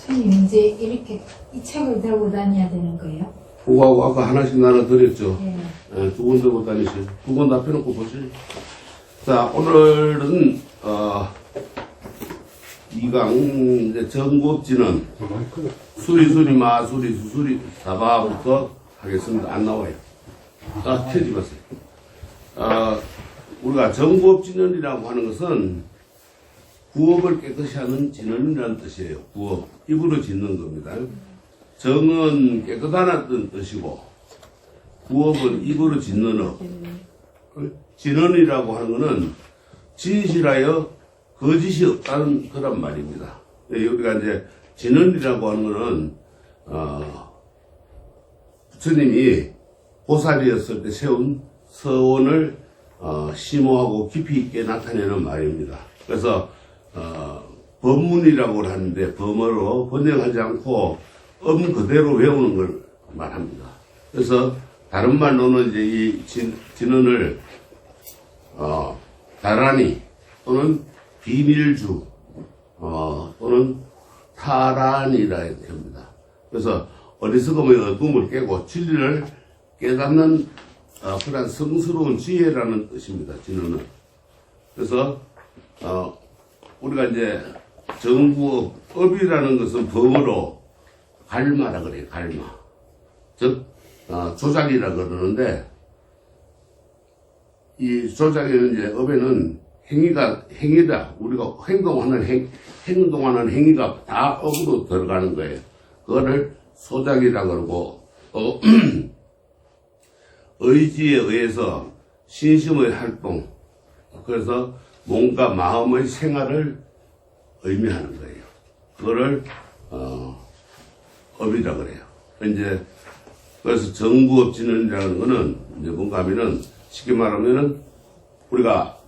선생님 이제 이렇게 이 책을 들고 다녀야 되는 거예요? 그거하고 아까 하나씩 나눠드렸죠. 네. 두 권 들고 다니세요. 두 권 다 펴놓고 보세요. 자, 오늘은, 2강, 이제 정법진은 수리수리 마수리 수수리 사바부터 하겠습니다. 안 나와요. 펴지 마세요. 우리가 정법진언이라고 하는 것은 구업을 깨끗이 하는 진언이라는 뜻이에요. 구업. 입으로 짓는 겁니다. 정은 깨끗하다는 뜻이고, 구업은 입으로 짓는 업. 진언이라고 하는 것은 진실하여 거짓이 없다는 그런 말입니다. 우리가 이제 진언이라고 하는 것은, 부처님이 보살이었을 때 세운 서원을 심오하고 깊이 있게 나타내는 말입니다. 그래서 법문이라고 하는데 범어로 번역하지 않고 그대로 외우는 걸 말합니다. 그래서 다른 말로는 이제 이 진언을 다라니 또는 비밀주 또는 타란이라 이렇게 합니다. 그래서 어리석음의 어둠을 깨고 진리를 깨닫는 그런 성스러운 지혜라는 뜻입니다. 진언은. 그래서 우리가 이제 정부업이라는 것은 범어로 갈마라 그래요. 갈마. 즉 조작이라 그러는데 이 조작에는 이제 업에는 행위다. 우리가 행동하는 행위가 다 업으로 들어가는 거예요. 그거를 소작이라 그러고 또 의지에 의해서 신심의 활동, 그래서 몸과 마음의 생활을 의미하는 거예요. 그거를 업이라 그래요. 이제 그래서 정부업진언이라는 거는 이제 뭔가 하면은 쉽게 말하면은 우리가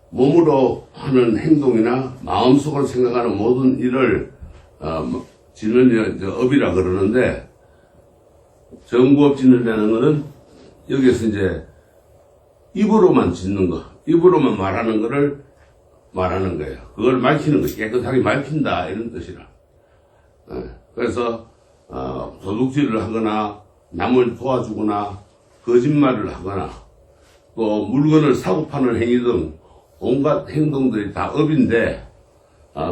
몸으로 하는 행동이나 마음속으로 생각하는 모든 일을 진언이 업이라 그러는데, 정부업진언이라는 거는 여기에서 이제 입으로만 짓는 거, 입으로만 말하는 거를 말하는 거예요. 그걸 밝히는 거, 깨끗하게 밝힌다 이런 뜻이라. 그래서 도둑질을 하거나 남을 도와주거나 거짓말을 하거나 또 물건을 사고 파는 행위 등 온갖 행동들이 다 업인데,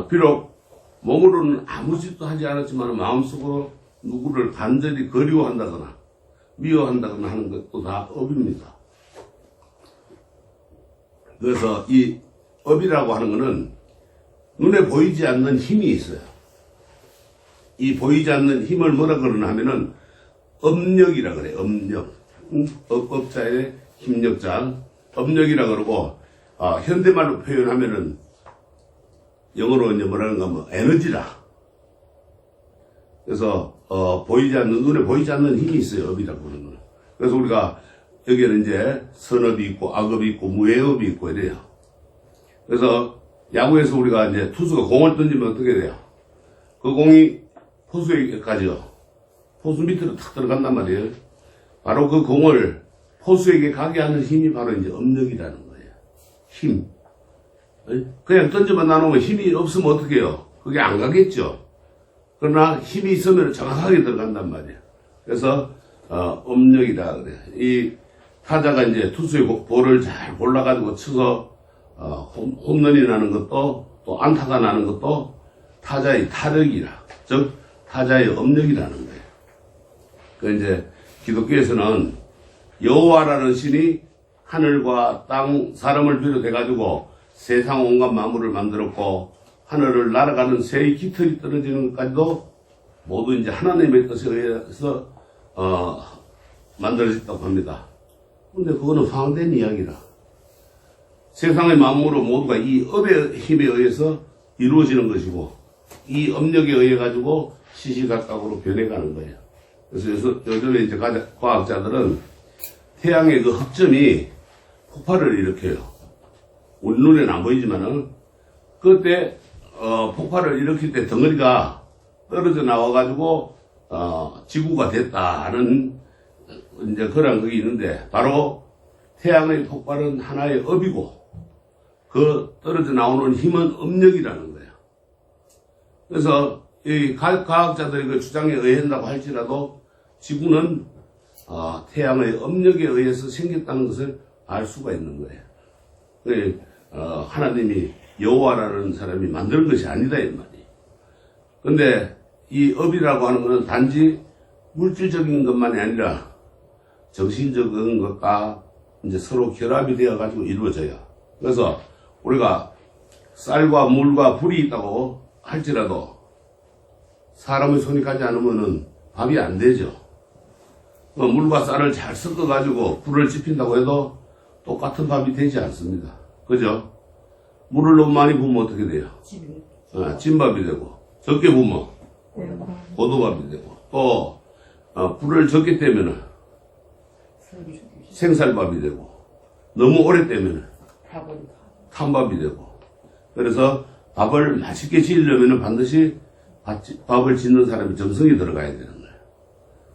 비록 몸으로는 아무 짓도 하지 않았지만 마음속으로 누구를 간절히 그리워한다거나 미워한다거나 하는 것도 다 업입니다. 그래서 이 업이라고 하는 것은 눈에 보이지 않는 힘이 있어요. 이 보이지 않는 힘을 뭐라 그러나 하면은 업력이라 그래요. 업력. 업자의 힘력자. 업력이라 그러고, 현대말로 표현하면은 영어로 이제 뭐라는가 하면 에너지라. 그래서 눈에 보이지 않는 힘이 있어요. 업이라고 하는 거는. 그래서 우리가 여기에는 이제 선업이 있고 악업이 있고 무해업이 있고 이래요. 그래서 야구에서 우리가 이제 투수가 공을 던지면 어떻게 돼요? 그 공이 포수에게까지요. 포수 밑으로 탁 들어간단 말이에요. 바로 그 공을 포수에게 가게 하는 힘이 바로 이제 업력이라는 거예요. 힘. 그냥 던져만 나누면 힘이 없으면 어떻게 해요? 그게 안 가겠죠. 그러나 힘이 있으면 정확하게 들어간단 말이에요. 그래서 업력이다 그래요. 이 타자가 이제 투수의 볼을 잘 골라가지고 쳐서 홈런이 나는 것도 또 안타가 나는 것도 타자의 타력이라, 즉 타자의 업력이라는 거예요. 그 이제 기독교에서는 여호와라는 신이 하늘과 땅, 사람을 비롯해 가지고 세상 온갖 만물을 만들었고 하늘을 날아가는 새의 깃털이 떨어지는 것까지도 모두 이제 하나님의 뜻에 의해서 만들어졌다고 합니다. 근데 그거는 황된 이야기라. 세상의 만물은 모두가 이 업의 힘에 의해서 이루어지는 것이고 이 업력에 의해 가지고 시시각각으로 변해가는 거예요. 그래서 요즘에 이제 과학자들은 태양의 그 흑점이 폭발을 일으켜요. 우리 눈에는 안 보이지만은 그때 폭발을 일으킬 때 덩어리가 떨어져 나와가지고 지구가 됐다는 이제 그런 그게 있는데, 바로 태양의 폭발은 하나의 업이고 그 떨어져 나오는 힘은 업력이라는 거예요. 그래서 이 과학자들의 그 주장에 의한다고 할지라도 지구는 태양의 업력에 의해서 생겼다는 것을 알 수가 있는 거예요. 하나님이 여호와라는 사람이 만든 것이 아니다 이 말이에요. 근데 이 업이라고 하는 것은 단지 물질적인 것만이 아니라 정신적인 것과 이제 서로 결합이 되어 가지고 이루어져요. 그래서 우리가 쌀과 물과 불이 있다고 할지라도 사람의 손이 가지 않으면은 밥이 안 되죠. 물과 쌀을 잘 섞어 가지고 불을 지핀다고 해도 똑같은 밥이 되지 않습니다. 그죠? 물을 너무 많이 부으면 어떻게 돼요? 진밥이 되고, 적게 부으면 고도밥이 되고, 또 불을 적게 떼면은 생쌀밥이 되고, 너무 오래 떼면은 탄밥이 되고. 그래서 밥을 맛있게 지으려면은 반드시 밥을 짓는 사람이 정성이 들어가야 되는 거예요.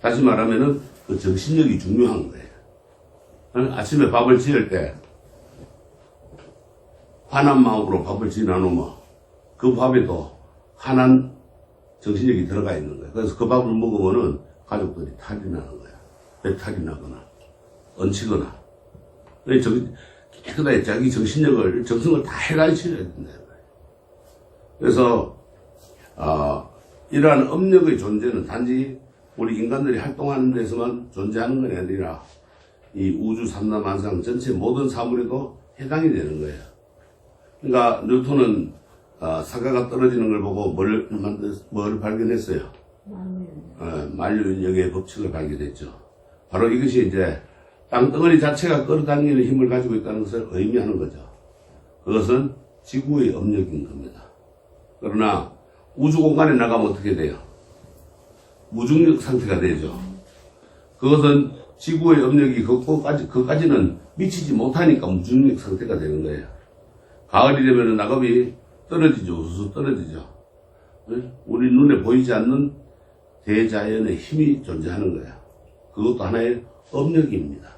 다시 말하면은 그 정신력이 중요한 거예요. 아침에 밥을 지을 때 환한 마음으로 밥을 지어놓으면 그 밥에도 환한 정신력이 들어가 있는 거예요. 그래서 그 밥을 먹으면은 가족들이 탈이 나는 거야. 배탈이 나거나 얹히거나. 깨끗하게 자기 정신력을, 정성을 다 해가지셔야 된다. 그래서 이러한 업력의 존재는 단지 우리 인간들이 활동하는 데서만 존재하는 것이 아니라 이 우주 삼라만상 전체 모든 사물에도 해당이 되는 거예요. 그러니까 뉴턴은 사과가 떨어지는 걸 보고 뭘 발견했어요? 만유인력의 법칙을 발견했죠. 바로 이것이 이제 땅덩어리 자체가 끌어당기는 힘을 가지고 있다는 것을 의미하는 거죠. 그것은 지구의 업력인 겁니다. 그러나 우주 공간에 나가면 어떻게 돼요? 무중력 상태가 되죠. 그것은 지구의 업력이 그까지는 미치지 못하니까 무중력 상태가 되는 거예요. 가을이 되면 낙엽이 떨어지죠. 우수수 떨어지죠. 우리 눈에 보이지 않는 대자연의 힘이 존재하는 거야. 그것도 하나의 업력입니다.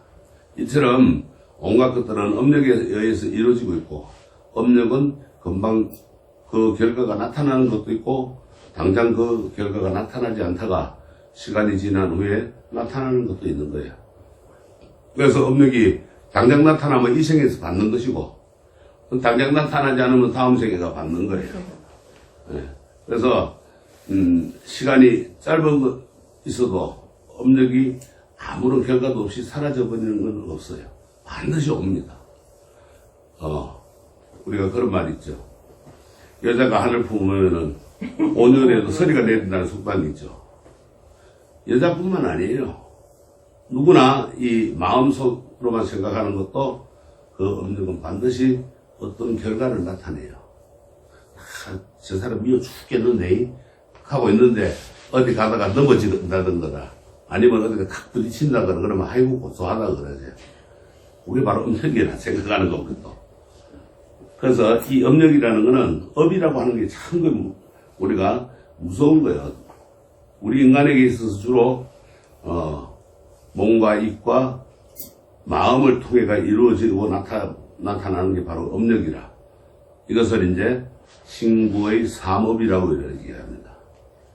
이처럼 온갖 것들은 업력에 의해서 이루어지고 있고, 업력은 금방 그 결과가 나타나는 것도 있고, 당장 그 결과가 나타나지 않다가 시간이 지난 후에 나타나는 것도 있는 거예요. 그래서 업력이 당장 나타나면 이 생에서 받는 것이고, 당장 나타나지 않으면 다음 생에가 받는 거예요. 그래서 시간이 짧은 것 있어도 업력이 아무런 결과도 없이 사라져버리는 건 없어요. 반드시 옵니다. 우리가 그런 말 있죠. 여자가 하늘 품으면은 5년에도 서리가 내린다는 속담이 있죠. 여자뿐만 아니에요. 누구나 이 마음속으로만 생각하는 것도 그 업력은 반드시 어떤 결과를 나타내요. 저 사람 미워 죽겠는데 하고 있는데 어디 가다가 넘어진다든가 아니면 어디가 탁 부딪힌다거나 그러면 아이고 고소하다 그러죠. 그게 바로 업력이라 생각하는 거거든요. 그래서 이 업력이라는 거는 업이라고 하는 게 참 우리가 무서운 거예요. 우리 인간에게 있어서 주로 몸과 입과 마음을 통해가 이루어지고 나타나는 게 바로 업력이라. 이것을 이제 신구의 삼업이라고 얘기합니다.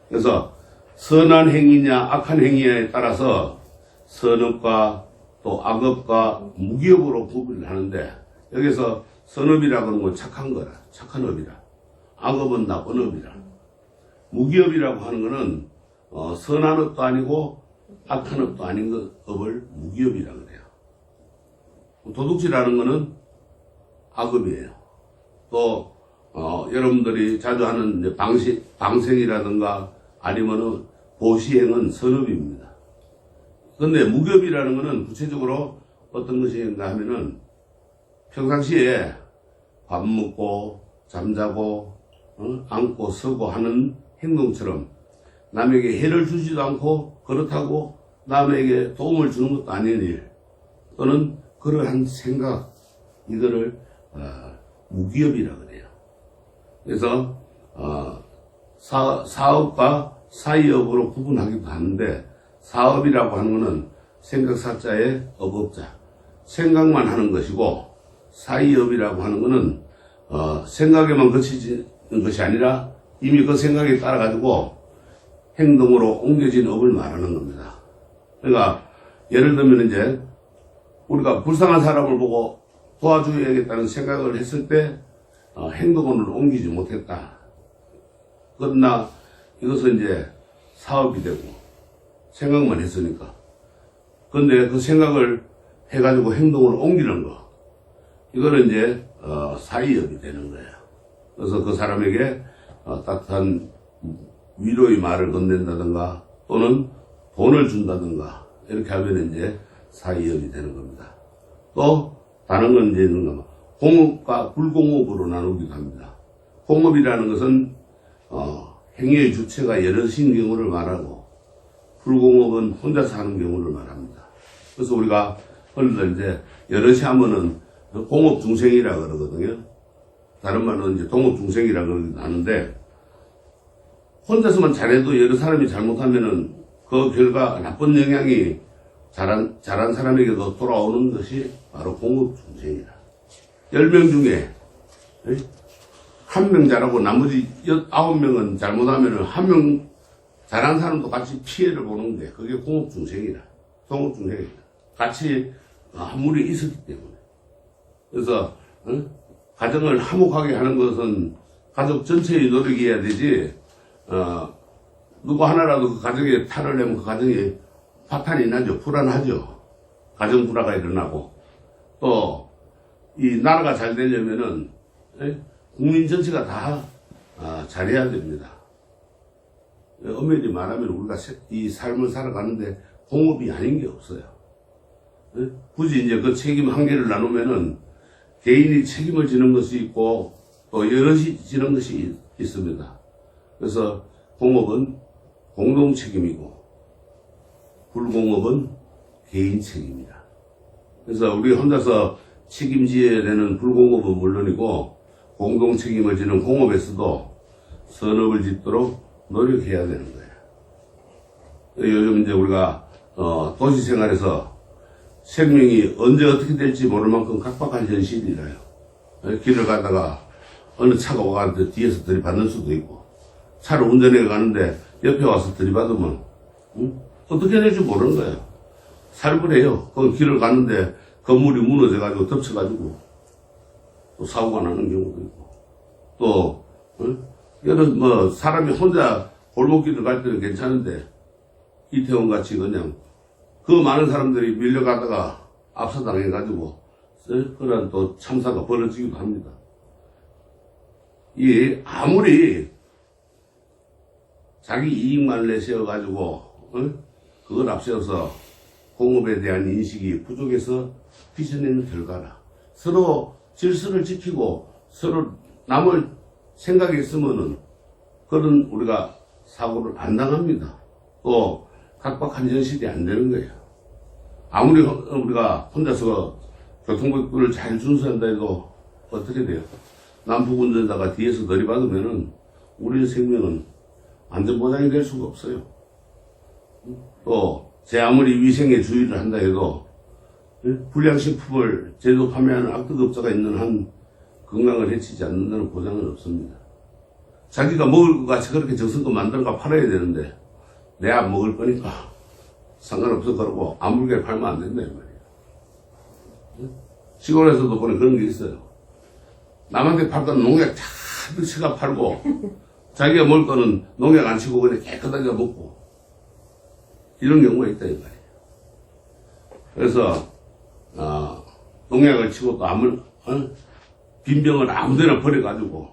그래서 선한 행위냐 악한 행위냐에 따라서 선업과 또 악업과 무기업으로 구분을 하는데, 여기서 선업이라고 하는 건 착한 거라, 착한 업이라. 악업은 나쁜 업이라. 무기업이라고 하는 거는 선한 업도 아니고 악한 업도 아닌 업을 무기업이라 그래요. 도둑질하는 거는 악업이에요. 또 여러분들이 자주 하는 이제 방생이라든가 아니면은 보시행은 선업입니다. 근데 무기업이라는 거는 구체적으로 어떤 것인가 하면은 평상시에 밥 먹고 잠자고 앉고 서고 하는 행동처럼 남에게 해를 주지도 않고 그렇다고 남에게 도움을 주는 것도 아닌 일 또는 그러한 생각, 이거를 무기업이라 그래요. 그래서 사업과 사이업으로 구분하기도 하는데, 사업이라고 하는 것은 생각사자의 업업자, 생각만 하는 것이고, 사이업이라고 하는 것은 생각에만 그치는 것이 아니라 이미 그 생각에 따라가지고 행동으로 옮겨진 업을 말하는 겁니다. 그러니까 예를 들면 이제 우리가 불쌍한 사람을 보고 도와줘야겠다는 생각을 했을 때 행동으로 옮기지 못했다. 그러나 이것은 이제 사업이 되고 생각만 했으니까. 그런데 그 생각을 해가지고 행동으로 옮기는 거, 이거는 이제 사이업이 되는 거예요. 그래서 그 사람에게 따뜻한 위로의 말을 건넨다든가 또는 돈을 준다든가 이렇게 하면 이제 사이업이 되는 겁니다. 또 다른 건 이제 공업과 불공업으로 나누기도 합니다. 공업이라는 것은 행위의 주체가 여럿인 경우를 말하고 불공업은 혼자서 하는 경우를 말합니다. 그래서 우리가 흔히들 이제 여럿이 하면은 공업 중생이라 그러거든요. 다른 말은 이제 동업 중생이라 그러기도 하는데, 혼자서만 잘해도 여러 사람이 잘못하면은 그 결과 나쁜 영향이 잘한 사람에게도 돌아오는 것이 바로 공업 중생이라. 10명 중에 1명 잘하고 나머지 9명은 잘못하면은 1명 잘한 사람도 같이 피해를 보는 게 그게 공업 중생이라. 동업 중생이라. 같이 한 무리 있었기 때문에. 그래서 가정을 화목하게 하는 것은 가족 전체의 노력이어야 되지, 누구 하나라도 그 가정에 탈을 내면 그 가정이 파탄이 나죠. 불안하죠. 가정 불화가 일어나고. 또 이 나라가 잘 되려면은 국민 전체가 다 잘해야 됩니다. 엄밀히 말하면 우리가 이 삶을 살아가는데 공업이 아닌 게 없어요. 굳이 이제 그 책임 한계를 나누면은 개인이 책임을 지는 것이 있고 또 여럿이 지는 것이 있습니다. 그래서 공업은 공동 책임이고 불공업은 개인 책임이다. 그래서 우리 혼자서 책임져야 되는 불공업은 물론이고 공동 책임을 지는 공업에서도 선업을 짓도록 노력해야 되는 거예요. 요즘 이제 우리가 도시 생활에서 생명이 언제 어떻게 될지 모를 만큼 각박한 현실이라요. 길을 가다가 어느 차가 와가지고 뒤에서 들이받는 수도 있고, 차를 운전해 가는데 옆에 와서 들이받으면 어떻게 될지 모르는 거예요. 살벌해요. 그 길을 갔는데 건물이 무너져가지고 덮쳐가지고 또 사고가 나는 경우도 있고, 또 여러 사람이 혼자 골목길을 갈 때는 괜찮은데 이태원 같이 그냥 그 많은 사람들이 밀려가다가 압사당해가지고 그런 또 참사가 벌어지기도 합니다. 이 아무리 자기 이익만 내세워가지고 그걸 앞세워서 공업에 대한 인식이 부족해서 빚어내는 결과라. 서로 질서를 지키고 서로 남을 생각이 있으면은 그런 우리가 사고를 안 당합니다. 또 각박한 현실이 안 되는 거예요. 아무리 우리가 혼자서 교통법규를 잘 준수한다 해도 어떻게 돼요? 남북 운전자가 뒤에서 들이받으면은 우리의 생명은 안전보장이 될 수가 없어요. 또 제 아무리 위생에 주의를 한다 해도 불량식품을 제도 판매하는 악덕업자가 있는 한 건강을 해치지 않는다는 보장은 없습니다. 자기가 먹을 것 같이 그렇게 정성껏 만들어가 팔아야 되는데 내 안 먹을 거니까 상관없어 그러고 아무렇게 팔면 안 된다 이 말이에요. 시골에서도 보니 그런 게 있어요. 남한테 팔던 농약 잔뜩 치가 팔고 자기가 먹을 거는 농약 안 치고 그냥 깨끗하게 먹고 이런 경우가 있다 이 말이에요. 그래서 농약을 치고 또 빈병을 아무데나 버려가지고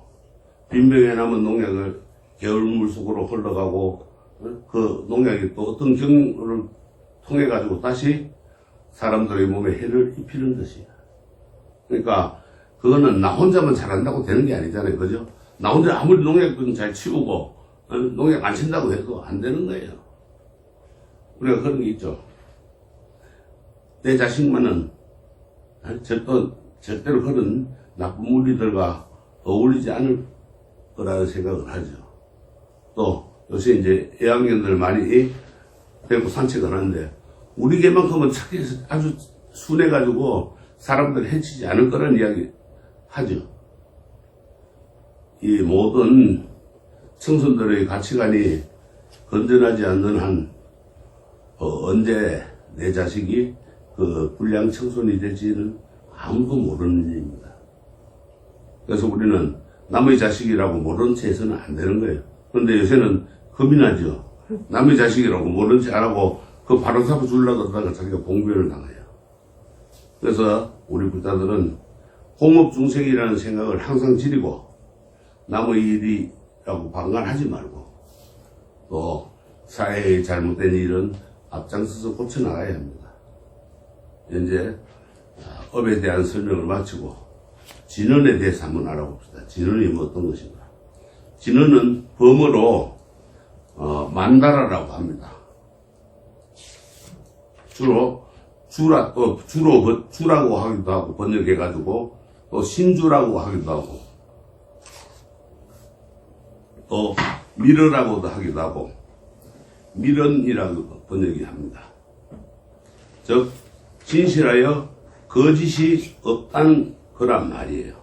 빈병에 남은 농약을 개울물 속으로 흘러가고 그 농약이 또 어떤 경로를 통해 가지고 다시 사람들의 몸에 해를 입히는 것이야. 그러니까 그거는 나 혼자만 잘한다고 되는 게 아니잖아요, 그죠? 나 혼자 아무리 농약도 잘 치우고 농약 안 친다고 해도 안 되는 거예요. 우리가 그런 게 있죠. 내 자식만은 절대로 그런 나쁜 무리들과 어울리지 않을 거라는 생각을 하죠. 또 요새 이제 애완견들 많이 데리고 산책을 하는데 우리 개만큼은 착해서 아주 순해가지고 사람들 해치지 않을 거라는 이야기 하죠. 이 모든 청소년들의 가치관이 건전하지 않는 한 언제 내 자식이 그 불량 청소년이 될지는 아무도 모르는 일입니다. 그래서 우리는 남의 자식이라고 모른 채 해서는 안 되는 거예요. 그런데 요새는 겁이 나죠. 남의 자식이라고 모른 채 안 하고 그 바로 잡아 주려고 하다가 자기가 봉변을 당해요. 그래서 우리 부자들은 공업중생이라는 생각을 항상 지니고 남의 일이라고 방관하지 말고 또 사회의 잘못된 일은 앞장서서 고쳐나가야 합니다. 이제 업에 대한 설명을 마치고 진언에 대해서 한번 알아봅시다. 진언이 뭐 어떤 것인가? 진언은 범어로 만다라라고 합니다. 주로 주라고 하기도 하고 번역해가지고 또 신주라고 하기도 하고 또 미르라고도 하기도 하고 미련이라고 번역이 합니다. 즉 진실하여 거짓이 없다는 거란 말이에요.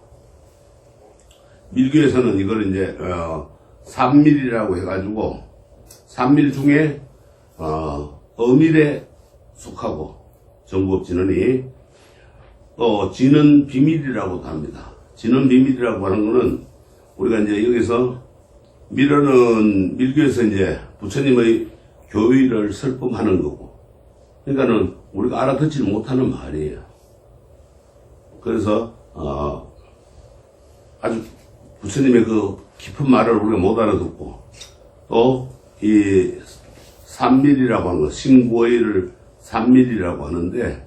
밀교에서는 이걸 이제 삼밀이라고 해가지고 삼밀 중에 어밀에 속하고 정법진언이 또 진언 비밀이라고도 합니다. 진언 비밀이라고 하는 거는 우리가 이제 여기서 밀어는 밀교에서 이제 부처님의 교의를 설법하는 거고, 그러니까는 우리가 알아듣지 못하는 말이에요. 그래서 아주 부처님의 그 깊은 말을 우리가 못 알아듣고 또 이 삼밀이라고 하는 거, 신고의를 삼밀이라고 하는데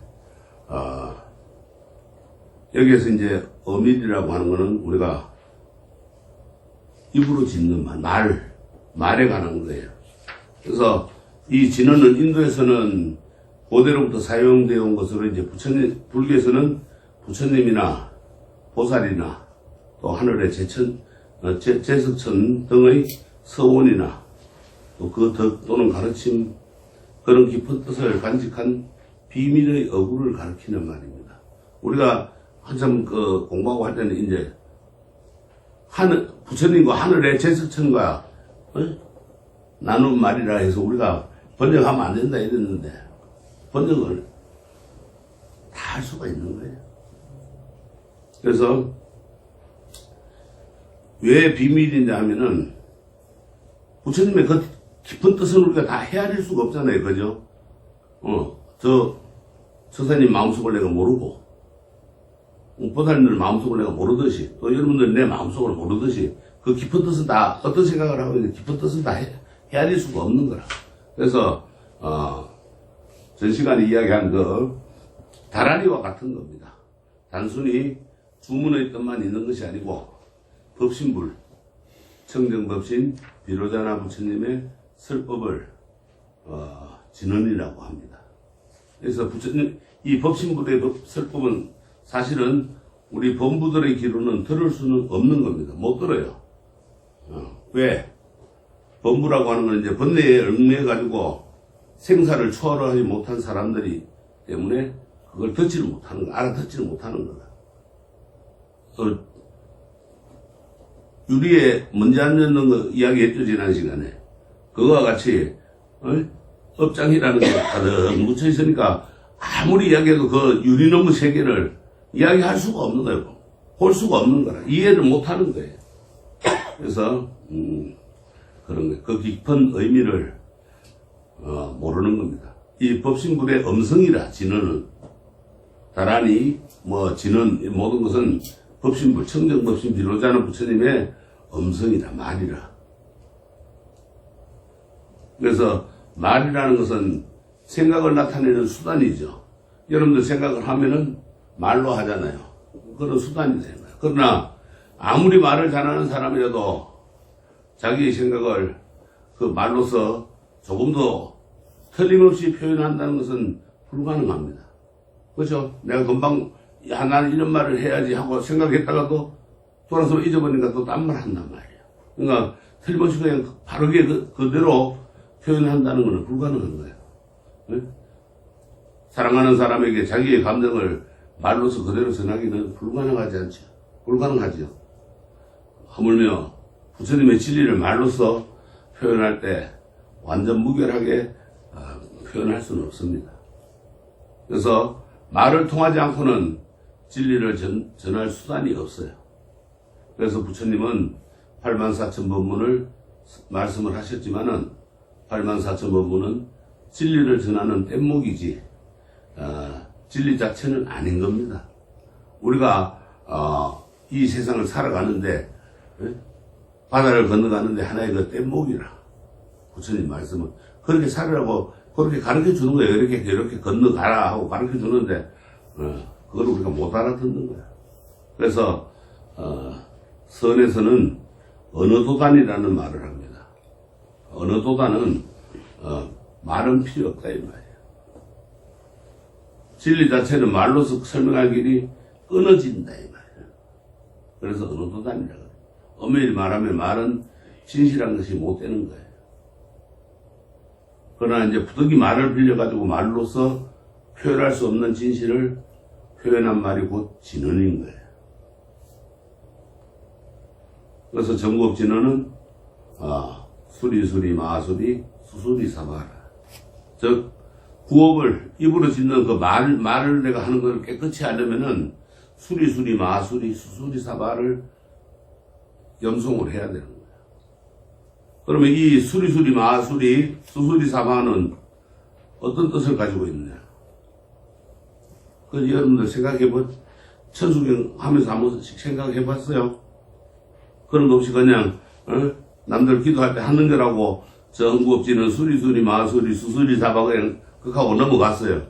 여기에서 이제 어밀이라고 하는 거는 우리가 입으로 짓는 말에 관한 거예요. 그래서 이 진언은 인도에서는 고대로부터 사용되어 온 것으로 이제 불교에서는 부처님이나 보살이나 또 하늘의 제석천 등의 서원이나 또 그 덕 또는 가르침 그런 깊은 뜻을 간직한 비밀의 어구를 가리키는 말입니다. 우리가 한참 공부하고 할 때는 이제 부처님과 하늘의 제석천과 나눈 말이라 해서 우리가 번역하면 안 된다 이랬는데 번역을 다 할 수가 있는 거예요. 그래서 왜 비밀이냐 하면은 부처님의 그 깊은 뜻은 우리가 다 헤아릴 수가 없잖아요. 그죠? 저 선생님 마음속을 내가 모르고 보살님들 마음속을 내가 모르듯이 또 여러분들 내 마음속을 모르듯이 그 깊은 뜻은 다 어떤 생각을 하고 있는데 깊은 뜻은 다 헤아릴 수가 없는 거라. 그래서 전 시간에 이야기한 그 다라리와 같은 겁니다. 단순히 주문의 뜻만 있는 것이 아니고 법신불, 청정법신 비로자나 부처님의 설법을 진언이라고 합니다. 그래서 부처님 이 법신불의 설법은 사실은 우리 범부들의 기로는 들을 수는 없는 겁니다. 못 들어요. 왜? 범부라고 하는 건 이제 번뇌에 얽매여가지고 생사를 초월하지 못한 사람들이 때문에 그걸 듣지를 못하는 거, 알아듣지를 못하는 거다. 유리에 먼지 안 넣는 거 이야기했죠, 지난 시간에. 그거와 같이, 업장이라는 게 가득 묻혀 있으니까 아무리 이야기해도 그 유리너무 세계를 이야기할 수가 없는 거예요. 볼 수가 없는 거라. 이해를 못 하는 거예요. 그래서, 그런 거예요. 그 깊은 의미를, 모르는 겁니다. 이 법신불의 음성이라, 진언은. 다라니, 진언, 모든 것은 법신불, 청정법신 비로자는 부처님의 음성이라, 말이라. 그래서 말이라는 것은 생각을 나타내는 수단이죠. 여러분들 생각을 하면은 말로 하잖아요. 그런 수단이 되는 거예요. 그러나 아무리 말을 잘하는 사람이라도 자기의 생각을 그 말로서 조금 더 틀림없이 표현한다는 것은 불가능합니다. 그렇죠? 내가 금방 나는 이런 말을 해야지 하고 생각했다가도 돌아서 잊어버리니까 또 딴 말 한단 말이에요. 그러니까 틀림없이 그냥 바르게 그대로 표현한다는 것은 불가능한 거예요. 네? 사랑하는 사람에게 자기의 감정을 말로서 그대로 전하기는 불가능하지 않죠. 불가능하죠. 하물며 부처님의 진리를 말로써 표현할 때 완전 무결하게 표현할 수는 없습니다. 그래서 말을 통하지 않고는 진리를 전할 수단이 없어요. 그래서 부처님은 84,000법문을 말씀을 하셨지만은 84,000법문은 진리를 전하는 뗏목이지 진리 자체는 아닌 겁니다. 우리가 이 세상을 살아가는데 바다를 건너가는데 하나의 그 뗏목이라 부처님 말씀은 그렇게 살으라고 그렇게 가르쳐 주는 거예요. 이렇게 건너가라 하고 가르쳐 주는데 그걸 우리가 못 알아듣는 거야. 그래서 선에서는 언어도단이라는 말을 합니다. 언어도단은 말은 필요 없다 이 말이에요. 진리 자체는 말로서 설명할 길이 끊어진다 이 말이에요. 그래서 언어도단이라고 해요. 엄밀히 말하면 말은 진실한 것이 못 되는 거예요. 그러나 이제 부득이 말을 빌려가지고 말로서 표현할 수 없는 진실을 표현한 말이 곧 진언인 거예요. 그래서 정법진언은 수리수리 마수리 수수리 사바라. 즉 구업을 입으로 짓는 그 말을 내가 하는 걸 깨끗이 하려면은 수리수리 마수리 수수리 사바를 염송을 해야 되는 거예요. 그러면 이 수리수리 마수리 수수리 사바는 어떤 뜻을 가지고 있느냐? 그 여러분들 천수경 하면서 한 번씩 생각해 봤어요? 그런 거 없이 그냥 남들 기도할 때 하는 거라고 정구업지는 수리수리 마수리 수수리 사바 그냥 그하고 넘어갔어요.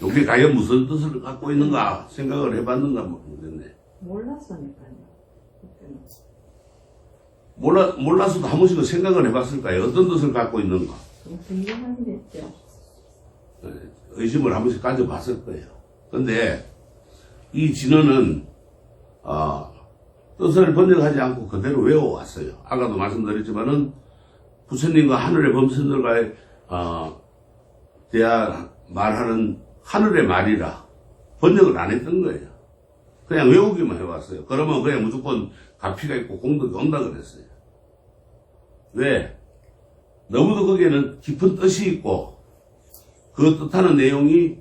이게 과연 무슨 뜻을 갖고 있는가 생각을 해봤는가 모르겠네. 몰랐으니까요. 그때는. 몰라서도 한 번씩은 생각을 해봤을까요? 어떤 뜻을 갖고 있는가? 궁금하겠죠. 의심을 한 번씩 가져봤을 거예요. 근데 이 진언은 뜻을 번역하지 않고 그대로 외워왔어요. 아까도 말씀드렸지만은 부처님과 하늘의 범선들과의 대화 말하는 하늘의 말이라 번역을 안 했던 거예요. 그냥 외우기만 해왔어요. 그러면 그냥 무조건 가피가 있고 공덕이 온다 그랬어요. 왜? 너무도 거기에는 깊은 뜻이 있고 그 뜻하는 내용이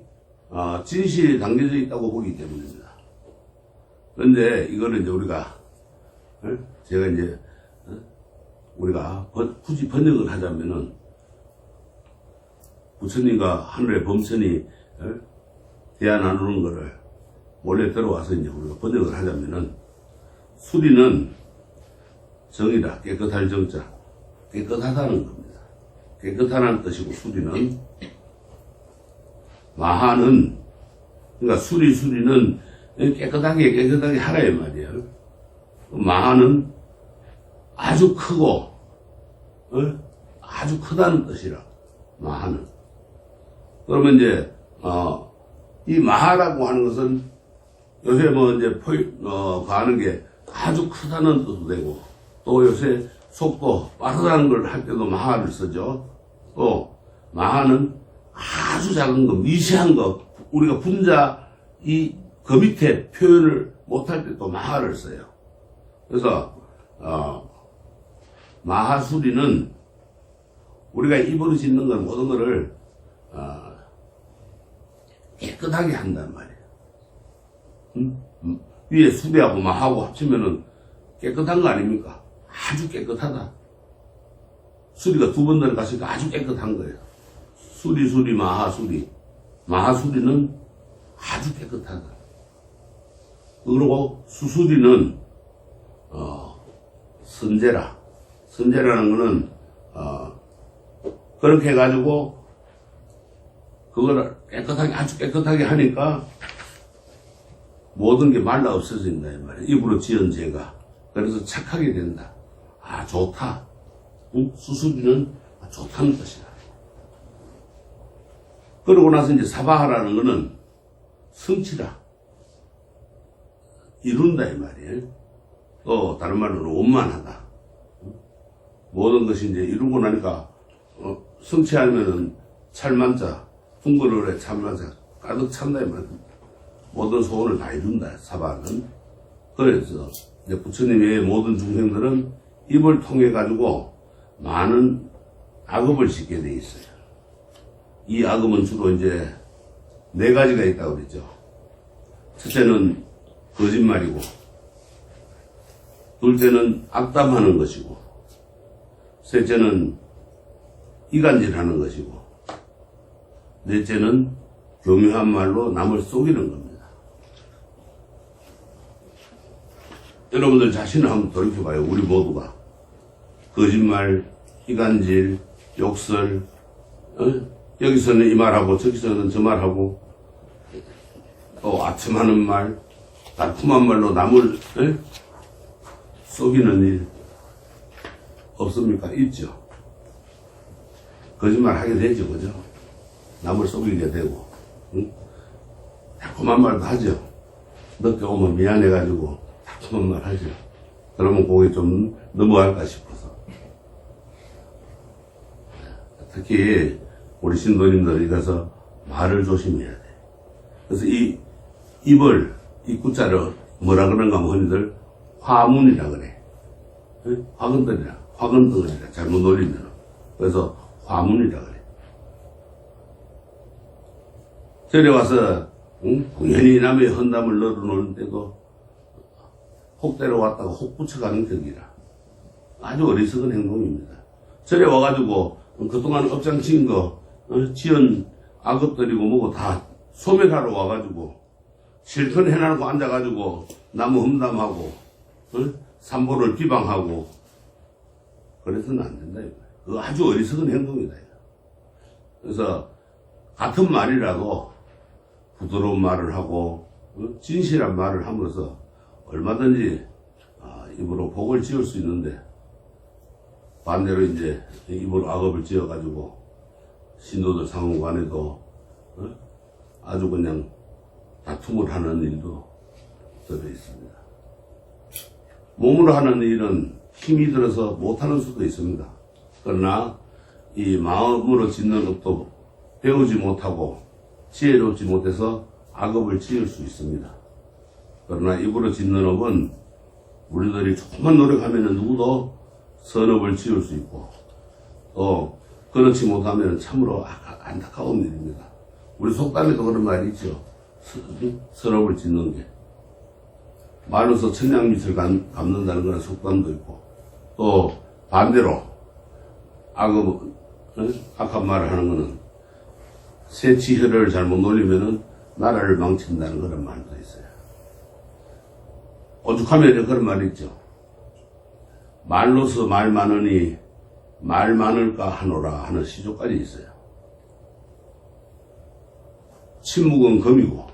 진실이 담겨져 있다고 보기 때문입니다. 그런데 이거는 이제 제가 이제 우리가 굳이 번역을 하자면은 부처님과 하늘의 범선이 대화 나누는 거를 몰래 들어와서 이제 우리가 번역을 하자면은 수리는 정이다. 깨끗할 정자. 깨끗하다는 겁니다. 깨끗하다는 뜻이고 수리는 마하는 그러니까 수리는 깨끗하게 하라 이 말이에요. 마하는 아주 크고 아주 크다는 뜻이라 마하는. 그러면 이제 이 마하라고 하는 것은 요새 이제 가는 게 아주 크다는 뜻도 되고 또 요새 속도 빠르다는 걸 할 때도 마하를 쓰죠. 또 마하는 아주 작은 거, 미세한 거, 우리가 분자 그 밑에 표현을 못할 때 또 마하를 써요. 그래서 마하수리는 우리가 입으로 짓는 건 모든 거를 깨끗하게 한단 말이에요. 위에 수리하고 마하고 합치면은 깨끗한 거 아닙니까? 아주 깨끗하다. 수리가 두 번 들어갔으니까 아주 깨끗한 거예요. 수리 마하수리. 마하수리는 아주 깨끗하다. 그리고 수수리는 선제라. 선제라는 거는 그렇게 해가지고 그걸 아주 깨끗하게 하니까 모든 게 말라 없어진다 이 말이에요. 입으로 지은 죄가. 그래서 착하게 된다. 좋다. 수수리는 좋다는 뜻이다. 그러고 나서 이제 사바하라는 거는 성취다. 이룬다 이 말이에요. 또 다른 말로는 원만하다. 모든 것이 이제 이루고 나니까 성취하면은 찰만자, 풍부를 해 찰만자 가득 찬다 이 말이에요. 모든 소원을 다 이룬다 사바는. 그래서 이제 부처님의 모든 중생들은 입을 통해 가지고 많은 악업을 짓게 돼 있어요. 이 악업은 주로 이제 4가지가 있다고 그랬죠. 첫째는 거짓말이고, 둘째는 악담하는 것이고, 셋째는 이간질하는 것이고, 넷째는 교묘한 말로 남을 속이는 겁니다. 여러분들 자신을 한번 돌이켜봐요. 우리 모두가 거짓말, 이간질, 욕설, 여기서는 이 말하고 저기서는 저 말하고, 또 아첨하는 말, 달콤한 말로 남을 속이는 일 없습니까? 있죠. 거짓말 하게 되죠, 그죠? 남을 속이게 되고, 달콤한 말도 하죠. 늦게 오면 미안해가지고 달콤한 말 하죠. 그러면 그게 좀 넘어갈까 싶어서. 특히 우리 신도님들이 가서 말을 조심해야 돼. 그래서 이 입을, 이 구자를 뭐라 그런가 하면 흔히들 화문이라 그래. 화근덩어리라. 잘못 놀리면. 그래서 화문이라 그래. 절에 와서 공연히 남의 헌담을 널어놓을 때도 혹 때려왔다가 혹 붙여가는 격이라. 아주 어리석은 행동입니다. 절에 와가지고 그동안 업장 지은 거, 지은 악업들이고 뭐고 다 소멸하러 와가지고 실컷 해놔놓고 앉아가지고 나무 험담하고 산보를 비방하고 그래서는 안 된다 이거야. 그거 아주 어리석은 행동이다 이거. 그래서 같은 말이라도 부드러운 말을 하고 진실한 말을 함으로써 얼마든지 입으로 복을 지을 수 있는데, 반대로 이제 입으로 악업을 지어가지고 신도들 상호간에도 아주 그냥 다툼을 하는 일도 들어 있습니다. 몸으로 하는 일은 힘이 들어서 못하는 수도 있습니다. 그러나 이 마음으로 짓는 것도 배우지 못하고 지혜롭지 못해서 악업을 지을 수 있습니다. 그러나 입으로 짓는 업은 우리들이 조금만 노력하면 누구도 선업을 지을 수 있고, 또 그렇지 못하면 참으로 안타까운 일입니다. 우리 속담에도 그런 말이 있죠. 선업을 짓는 게 말로서 천냥밑을 갚는다는 그런 속담도 있고, 또 반대로 악한 말을 하는 거는 새치혈을 잘못 놀리면은 나라를 망친다는 그런 말도 있어요. 오죽하면 그런 말이 있죠. 말로서 말 많으니 말 많을까 하노라 하는 시조까지 있어요. 침묵은 금이고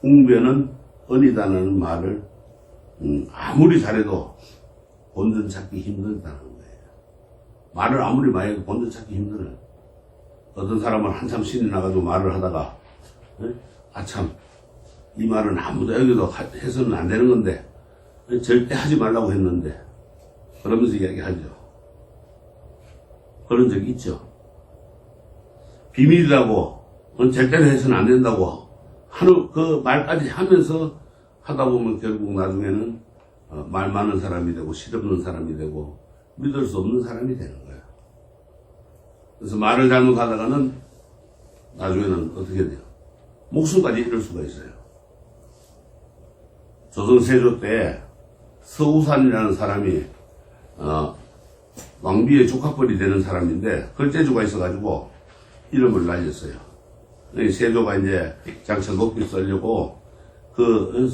웅변은 은이다는 말을 아무리 잘해도 본전 찾기 힘들다는 거예요. 말을 아무리 많이 해도 본전 찾기 힘들어요. 어떤 사람은 한참 신이 나가지고 말을 하다가 아참 이 말은 아무도 여기도 해서는 안 되는 건데 절대 하지 말라고 했는데 그러면서 이야기하죠. 그런 적 있죠. 비밀이라고 절대로 해서는 안 된다고 하는 그 말까지 하면서 하다 보면 결국 나중에는 말 많은 사람이 되고 실없는 사람이 되고 믿을 수 없는 사람이 되는 거예요. 그래서 말을 잘못하다가는 나중에는 어떻게 돼요? 목숨까지 잃을 수가 있어요. 조선 세조 때 서우산이라는 사람이 왕비의 조카뻘이 되는 사람인데 걸재주가 있어가지고 이름을 날렸어요. 세조가 이제 장차 높이 쓰려고 그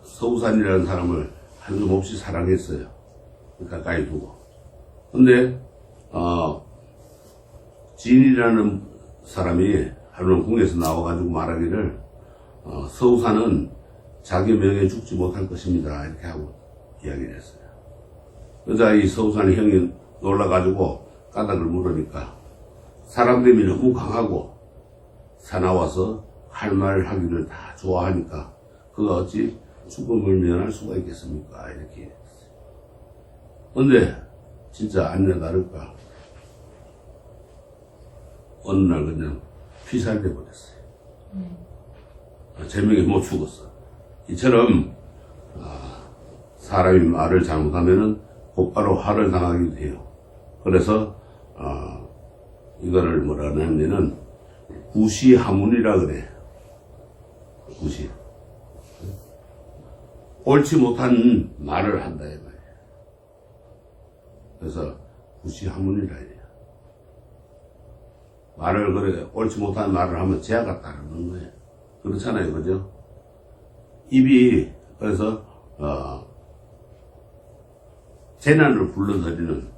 서우산이라는 사람을 한숨없이 사랑했어요. 가까이 두고. 근데 진이라는 사람이 하루는 궁에서 나와가지고 말하기를 서우산은 자기 명예에 죽지 못할 것입니다. 이렇게 하고 이야기를 했어요. 그러자 이 서우산의 형이 놀라가지고 까닭을 물으니까 사람들이 너무 강하고 사나워서 할 말 하기를 다 좋아하니까 그가 어찌 죽음을 면할 수가 있겠습니까? 이렇게 했어요. 근데 진짜 아니나 다를까 어느 날 그냥 피살돼 버렸어요. 제명에 못 죽었어. 이처럼 사람이 말을 잘못하면은 곧바로 화를 당하기도 해요. 그래서 이거를 뭐라 하냐면은 구시하문이라 그래. 구시. 옳지 못한 말을 한다 이 말이야. 그래서 구시하문이라 해요. 말을 그래 옳지 못한 말을 하면 죄가 따르는 거예요. 그렇잖아요, 그죠? 입이 그래서 재난을 불러들이는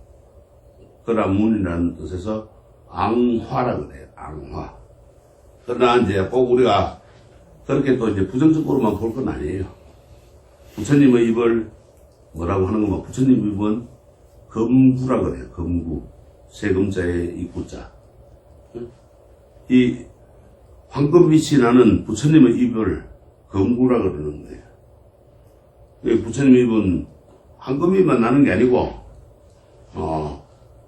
그런 문이라는 뜻에서 앙화라 그래요. 앙화. 그러나 이제 꼭 우리가 그렇게 또 이제 부정적으로만 볼 건 아니에요. 부처님의 입을 뭐라고 하는 거면 부처님 입은 금구라 그래요. 금구. 세금자에 이 구자. 이 황금빛이 나는 부처님의 입을 금구라 그러는 거예요. 부처님 입은 황금빛만 나는 게 아니고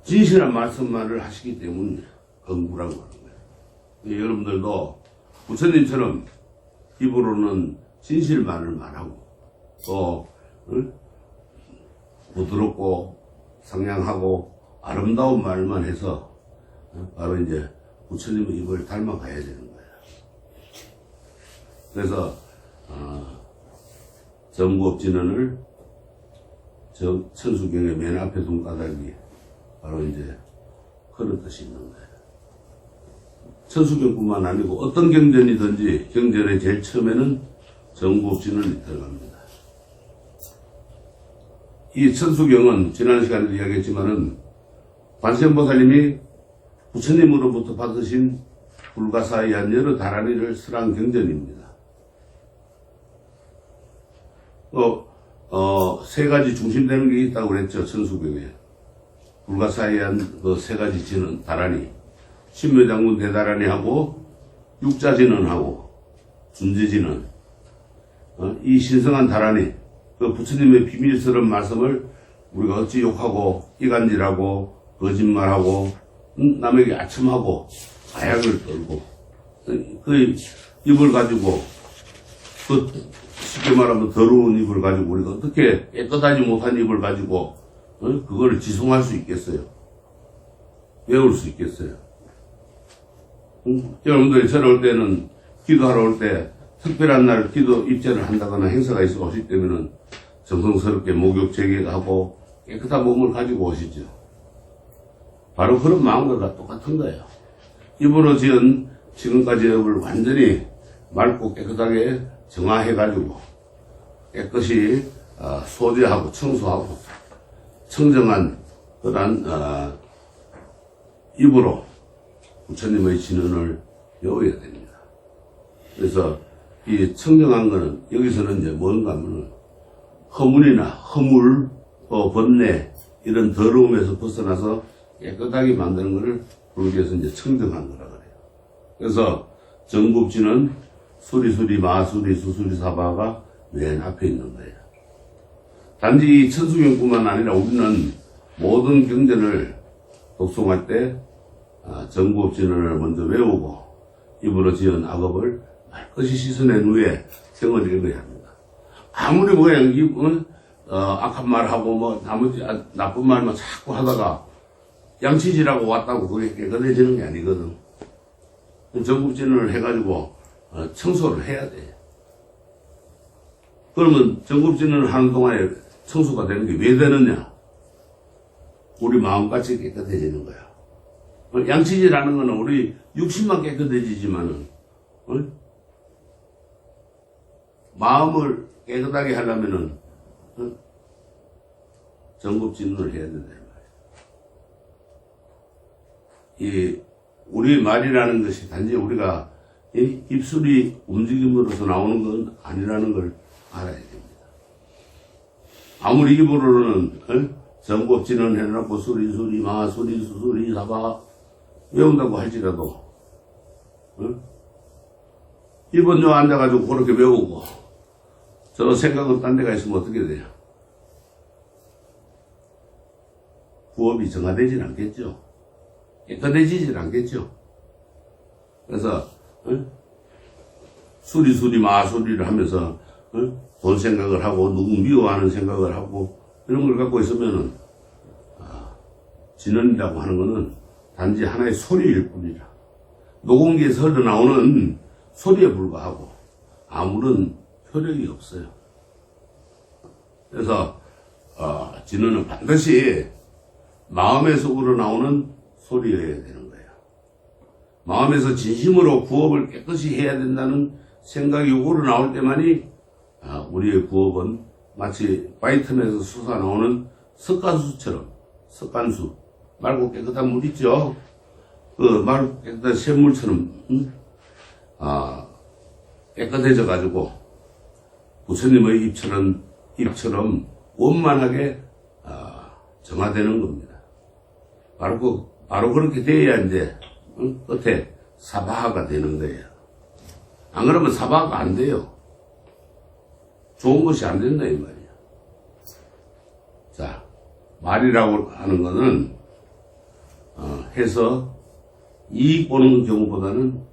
진실한 말씀만을 하시기 때문에 금구라고 하는 거예요. 여러분들도 부처님처럼 입으로는 진실만을 말하고 또 부드럽고 상냥하고 아름다운 말만 해서 바로 이제 부처님의 입을 닮아가야 되는 거예요. 그래서 정부업진언을 천수경의 맨 앞에 둔 까닭이 바로 이제 그런 뜻이 있는 거예요. 천수경뿐만 아니고 어떤 경전이든지 경전의 제일 처음에는 정부업진언이 들어갑니다. 이 천수경은 지난 시간에도 이야기했지만은 관세음보살님이 부처님으로부터 받으신 불가사의한 여러 다라니를 설한 경전입니다. 세 가지 중심되는 게 있다고 그랬죠, 천수경에. 불가사의한 그 세 가지 진언, 다라니. 신묘장군 대다라니하고, 육자진언하고, 준재진언. 이 신성한 다라니, 그 부처님의 비밀스러운 말씀을 우리가 어찌 욕하고, 이간질하고, 거짓말하고, 남에게 아첨하고, 가약을 떨고, 그 입을 가지고, 쉽게 말하면 더러운 입을 가지고 우리가 어떻게 깨끗하지 못한 입을 가지고 그거를 지송할 수 있겠어요? 외울 수 있겠어요? 여러분들이 절에 올 때는 기도하러 올 때 특별한 날 기도 입제를 한다거나 행사가 있어 오실 때면은 정성스럽게 목욕 제기하고 깨끗한 몸을 가지고 오시죠. 바로 그런 마음과 똑같은 거예요. 입으로 지은 지금까지의 업을 완전히 맑고 깨끗하게 정화해가지고 깨끗이 소재하고 청소하고 청정한 그런 입으로 부처님의 진언을 외워야 됩니다. 그래서 이 청정한 거는 여기서는 이제 뭔가 하면 허물이나 허물, 번뇌 이런 더러움에서 벗어나서 깨끗하게 만드는 것을 불교에서 이제 청정한 거라 그래요. 그래서 정법진은 수리수리 마수리 수수리 사바가 맨 앞에 있는 거예요. 단지 이 천수경뿐만 아니라 우리는 모든 경전을 독송할 때 정법진언을 먼저 외우고 입으로 지은 악업을 말것이 씻어낸 후에 성을 읽어야 합니다. 아무리 악한 말하고 뭐 나머지 나쁜 말만 자꾸 하다가 양치질하고 왔다고 그게 깨끗해지는 게 아니거든. 정법진언을 해가지고 청소를 해야 돼. 그러면 정법진언을 하는 동안에 청소가 되는 게 왜 되느냐? 우리 마음같이 깨끗해지는 거야. 양치질하는 거는 우리 육신만 깨끗해지지만은 마음을 깨끗하게 하려면은 정법진언을 해야 된다 이 말이야. 우리 말이라는 것이 단지 우리가 입술이 움직임으로서 나오는 건 아니라는 걸 알아야 됩니다. 아무리 입으로는 정법진언 해놓고 수리수리 마수리 수수리 사바 외운다고 할지라도 입은 요 앉아가지고 그렇게 외우고 저 생각은 딴 데가 있으면 어떻게 돼요? 부업이 정화되진 않겠죠. 깨끗해지진 않겠죠. 그래서 수리수리 마수리를 하면서 돈 생각을 하고 누구 미워하는 생각을 하고 이런 걸 갖고 있으면은 진언이라고 하는 거는 단지 하나의 소리일 뿐이라. 녹음기에서 흘러나오는 소리에 불과하고 아무런 효력이 없어요. 그래서 진언은 반드시 마음에서 우러나오는 소리여야 되는 거예요. 마음에서 진심으로 구업을 깨끗이 해야 된다는 생각이 우러나올 때만이 우리의 구업은 마치 바이텀에서 솟아나오는 석간수처럼, 석간수, 맑고 깨끗한 물 있죠? 그 맑고 깨끗한 샘물처럼 깨끗해져 가지고 부처님의 입처럼 원만하게 정화되는 겁니다. 바로 그렇게 돼야 이제 끝에 사바하가 되는 거예요. 안 그러면 사바하가 안 돼요. 좋은 것이 안 된다 이 말이야. 자, 말이라고 하는 거는 해서 이익 보는 경우보다는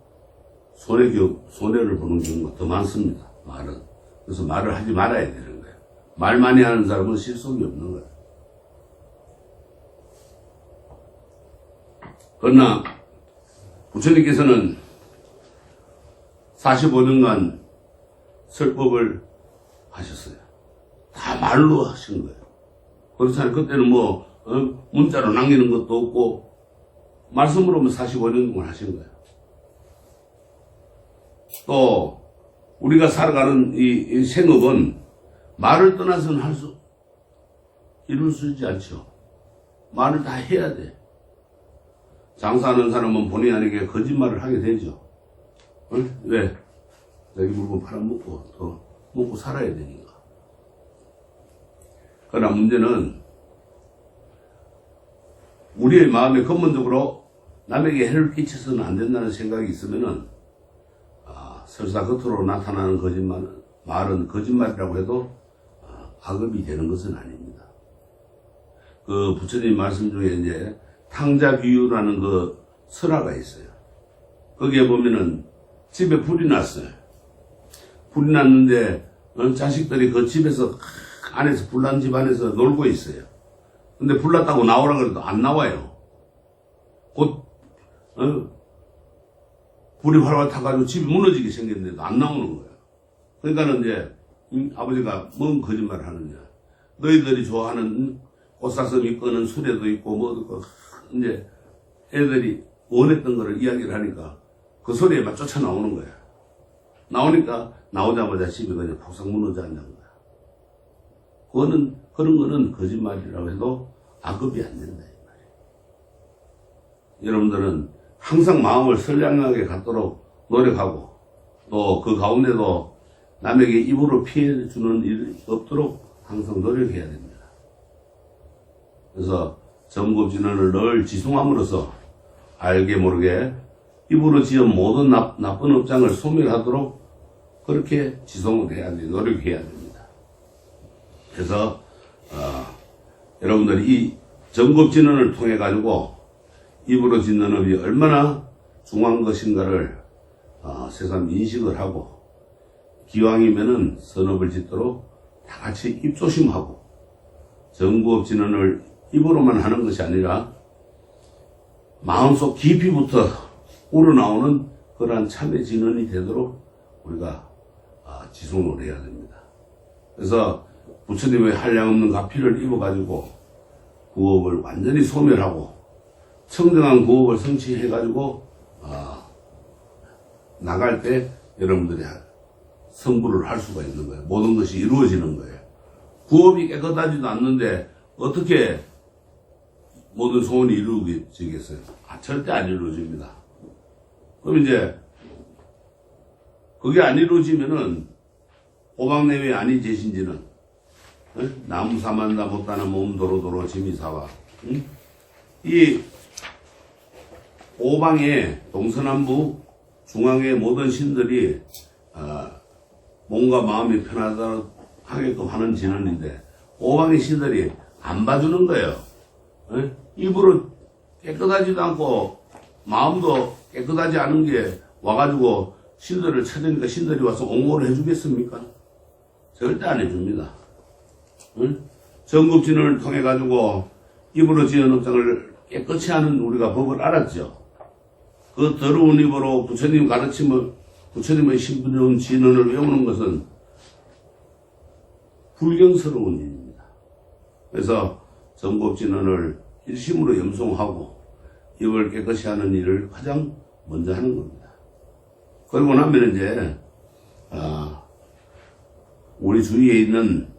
손해를 보는 경우가 더 많습니다. 말은. 그래서 말을 하지 말아야 되는 거예요. 말 많이 하는 사람은 실속이 없는 거예요. 그러나 부처님께서는 45년간 설법을 하셨어요. 다 말로 하신 거예요. 그렇잖아요. 그때는 문자로 남기는 것도 없고 말씀으로만 45년 동안 하신 거예요. 또 우리가 살아가는 이 생업은 말을 떠나서는 이룰 수 있지 않죠. 말을 다 해야 돼. 장사하는 사람은 본의 아니게 거짓말을 하게 되죠. 왜? 자기 물건 팔아먹고 더 먹고 살아야 되니까. 그러나 문제는 우리의 마음에 근본적으로 남에게 해를 끼쳐서는 안 된다는 생각이 있으면은 설사 겉으로 나타나는 말은 거짓말이라고 해도 악업이 되는 것은 아닙니다. 그 부처님 말씀 중에 이제 탕자비유라는 그 설화가 있어요. 거기에 보면은 집에 불이 났어요. 불이 났는데 자식들이 그 집에서 안에서 불난 집 안에서 놀고 있어요. 근데 불났다고 나오라 그래도 안 나와요. 곧 불이 활활 타가지고 집이 무너지게 생겼는데도 안 나오는 거예요. 그러니까는 이제 아버지가 뭔 거짓말을 하느냐. 너희들이 좋아하는 꽃사슴 있거는 수레도 있고 뭐도 이제 애들이 원했던 거를 이야기를 하니까 그 소리에만 쫓아 나오는 거야. 나오니까 나오자마자 집이 그냥 폭삭 무너져 앉는 거야. 그런 거는 거짓말이라고 해도 악업이 안 된다 이 말이에요. 여러분들은 항상 마음을 선량하게 갖도록 노력하고 또 그 가운데도 남에게 입으로 피해 주는 일이 없도록 항상 노력해야 됩니다. 그래서 점급진언을 늘 지송함으로써 알게 모르게 입으로 지은 모든 나쁜 업장을 소멸하도록 그렇게 지송을 해야 돼, 노력해야 됩니다. 그래서 여러분들이 이 점급진언을 통해 가지고 입으로 짓는 업이 얼마나 중요한 것인가를 새삼 인식을 하고 기왕이면은 선업을 짓도록 다 같이 입조심하고 점급 진언을 입으로만 하는 것이 아니라 마음속 깊이부터 우러나오는 그러한 참의 진언이 되도록 우리가 지송을 해야 됩니다. 그래서 부처님의 한량없는 가피를 입어가지고 구업을 완전히 소멸하고 청정한 구업을 성취해가지고 나갈 때 여러분들이 성불을 할 수가 있는 거예요. 모든 것이 이루어지는 거예요. 구업이 깨끗하지도 않는데 어떻게 모든 소원이 이루어지겠어요? 절대 안 이루어집니다. 그럼 이제 그게 안 이루어지면은 오방내외 아니 제신지는 나무 사만다 못다나 몸 도로도로 지미사와 이 오방의 동서남북 중앙의 모든 신들이 몸과 마음이 편하게끔 하는 진언인데 오방의 신들이 안 봐주는 거예요. 입으로 깨끗하지도 않고 마음도 깨끗하지 않은 게 와가지고 신들을 찾으니까 신들이 와서 옹호를 해주겠습니까? 절대 안 해줍니다. 정급진을 통해 가지고 입으로 지은 업장을 깨끗이 하는 우리가 법을 알았죠. 그 더러운 입으로 부처님 가르침을, 부처님의 신분 진언을 외우는 것은 불경스러운 일입니다. 그래서 정법진언을 일심으로 염송하고 입을 깨끗이 하는 일을 가장 먼저 하는 겁니다. 그러고 나면 이제 우리 주위에 있는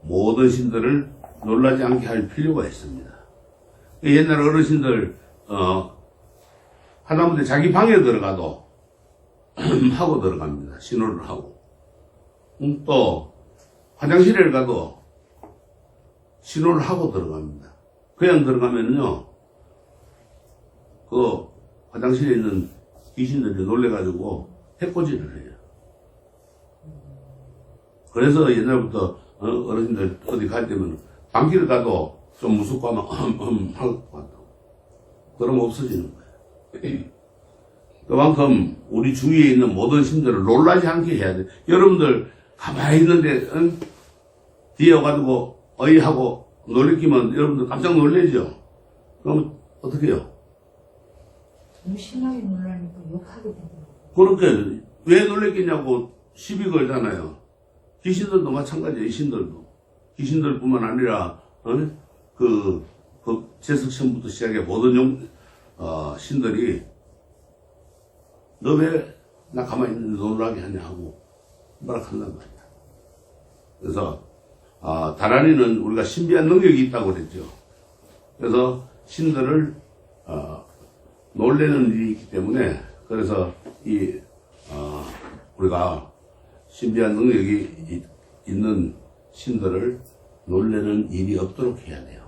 모든 신들을 놀라지 않게 할 필요가 있습니다. 옛날 어르신들 하다못해 자기 방에 들어가도 하고 들어갑니다. 신호를 하고. 또 화장실에 가도 신호를 하고 들어갑니다. 그냥 들어가면요, 그 화장실에 있는 귀신들이 놀래가지고 해코지를 해요. 그래서 옛날부터 어르신들 어디 갈 때면 방길을 가도 좀 무섭고 하면 하고 간다고. 그러면 없어지는 거예요. 그만큼 우리 주위에 있는 모든 신들을 놀라지 않게 해야 돼. 여러분들 가만히 있는데 뒤에 와가지고 어이 하고 놀래키면 여러분들 깜짝 놀래죠. 그럼 어떻게 해요? 너무 심하게 놀라니까 욕하게 되더라고요. 그렇게 왜 놀랬겠냐고 시비 걸잖아요. 귀신들도 마찬가지예요. 신들도 귀신들뿐만 아니라 그 제석천부터 시작해 모든 신들이 너 왜 나 가만히 있는데 놀라게 하냐 하고 뭐라 한단 말이야. 그래서 다란이는 우리가 신비한 능력이 있다고 그랬죠. 그래서 신들을 놀래는 일이 있기 때문에, 그래서 우리가 신비한 능력이 있는 신들을 놀래는 일이 없도록 해야 돼요.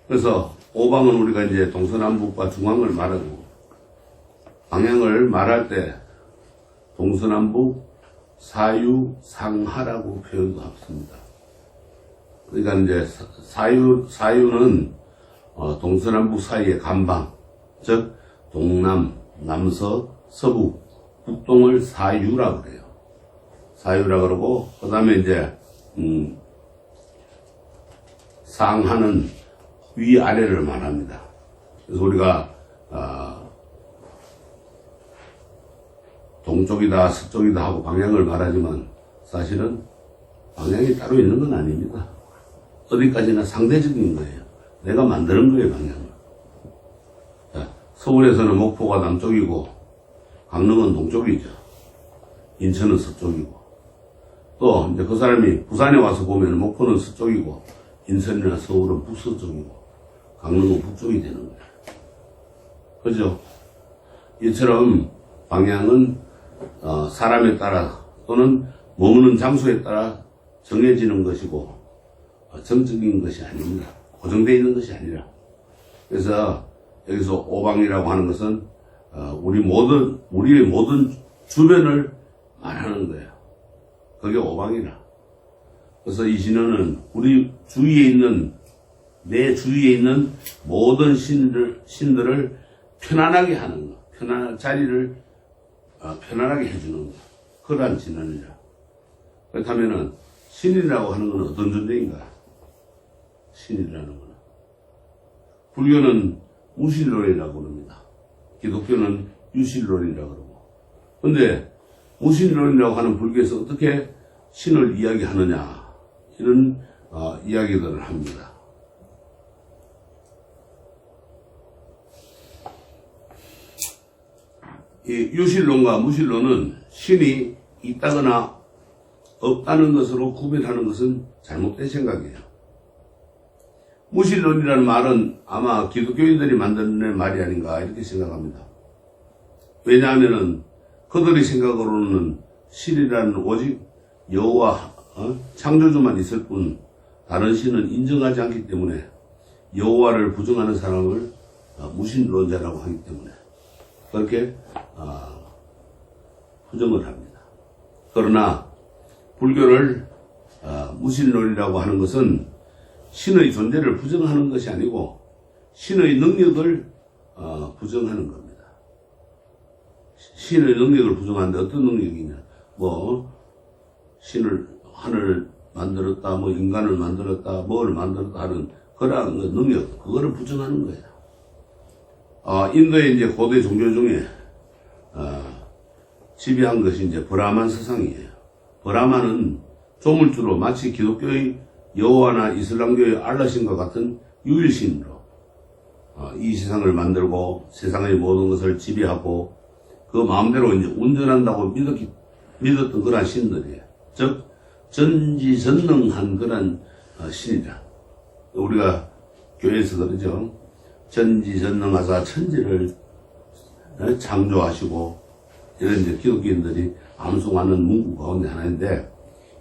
그래서 오방은 우리가 이제 동서남북과 중앙을 말하고, 방향을 말할 때 동서남북 사유상하라고 표현도 합니다. 그러니까 이제 사유는 동서남북 사이의 간방, 즉 동남, 남서, 서부, 북동을 사유라 그래요. 사유라 그러고, 그 다음에 이제 상하는 위아래를 말합니다. 그래서 우리가 동쪽이다 서쪽이다 하고 방향을 말하지만 사실은 방향이 따로 있는 건 아닙니다. 어디까지나 상대적인 거예요. 내가 만드는 거예요, 방향을. 서울에서는 목포가 남쪽이고 강릉은 동쪽이죠. 인천은 서쪽이고, 또 이제 그 사람이 부산에 와서 보면 목포는 서쪽이고 인천이나 서울은 북서쪽이고 강릉은 북쪽이 되는 거예요. 그죠? 이처럼 방향은 사람에 따라 또는 머무는 장소에 따라 정해지는 것이고 정적인 것이 아닙니다. 고정되어 있는 것이 아니라. 그래서 여기서 오방이라고 하는 것은 우리의 모든 주변을 말하는 거예요. 그게 오방이라. 그래서 이 신호는 우리 주위에 있는, 내 주위에 있는 모든 신들을 편안하게 하는 거, 편안한 자리를 편안하게 해주는 거, 그러한 진언이라. 그렇다면은 신이라고 하는 건 어떤 존재인가? 신이라는 거는 불교는 무신론이라고 합니다. 기독교는 유신론이라고 그러고. 근데 무신론이라고 하는 불교에서 어떻게 신을 이야기하느냐, 이런 이야기들을 합니다. 이 유신론과 무신론은 신이 있다거나 없다는 것으로 구별하는 것은 잘못된 생각이에요. 무신론이라는 말은 아마 기독교인들이 만드는 말이 아닌가 이렇게 생각합니다. 왜냐하면은 그들의 생각으로는 신이라는 오직 여호와 창조주만 있을 뿐 다른 신은 인정하지 않기 때문에 여호와를 부정하는 사람을 무신론자라고 하기 때문에 그렇게 부정을 합니다. 그러나 불교를 무신론이라고 하는 것은 신의 존재를 부정하는 것이 아니고 신의 능력을 부정하는 겁니다. 신의 능력을 부정하는데 어떤 능력이냐, 뭐 신을 하늘 만들었다, 뭐 인간을 만들었다, 뭘 만들었다 하는 그러한 능력, 그거를 부정하는 거예요. 인도의 이제 고대 종교 중에, 지배한 것이 이제 브라만 서상이에요. 브라만은 조물주로 마치 기독교의 여호와나 이슬람교의 알라신과 같은 유일신으로 이 세상을 만들고 세상의 모든 것을 지배하고 그 마음대로 이제 운전한다고 믿었던 그런 신들이에요. 즉 전지전능한 그런 신이다. 우리가 교회에서 그러죠. 전지전능하사 천지를 창조하시고 이런 이제 기독교인들이 암송하는 문구 가운데 하나인데,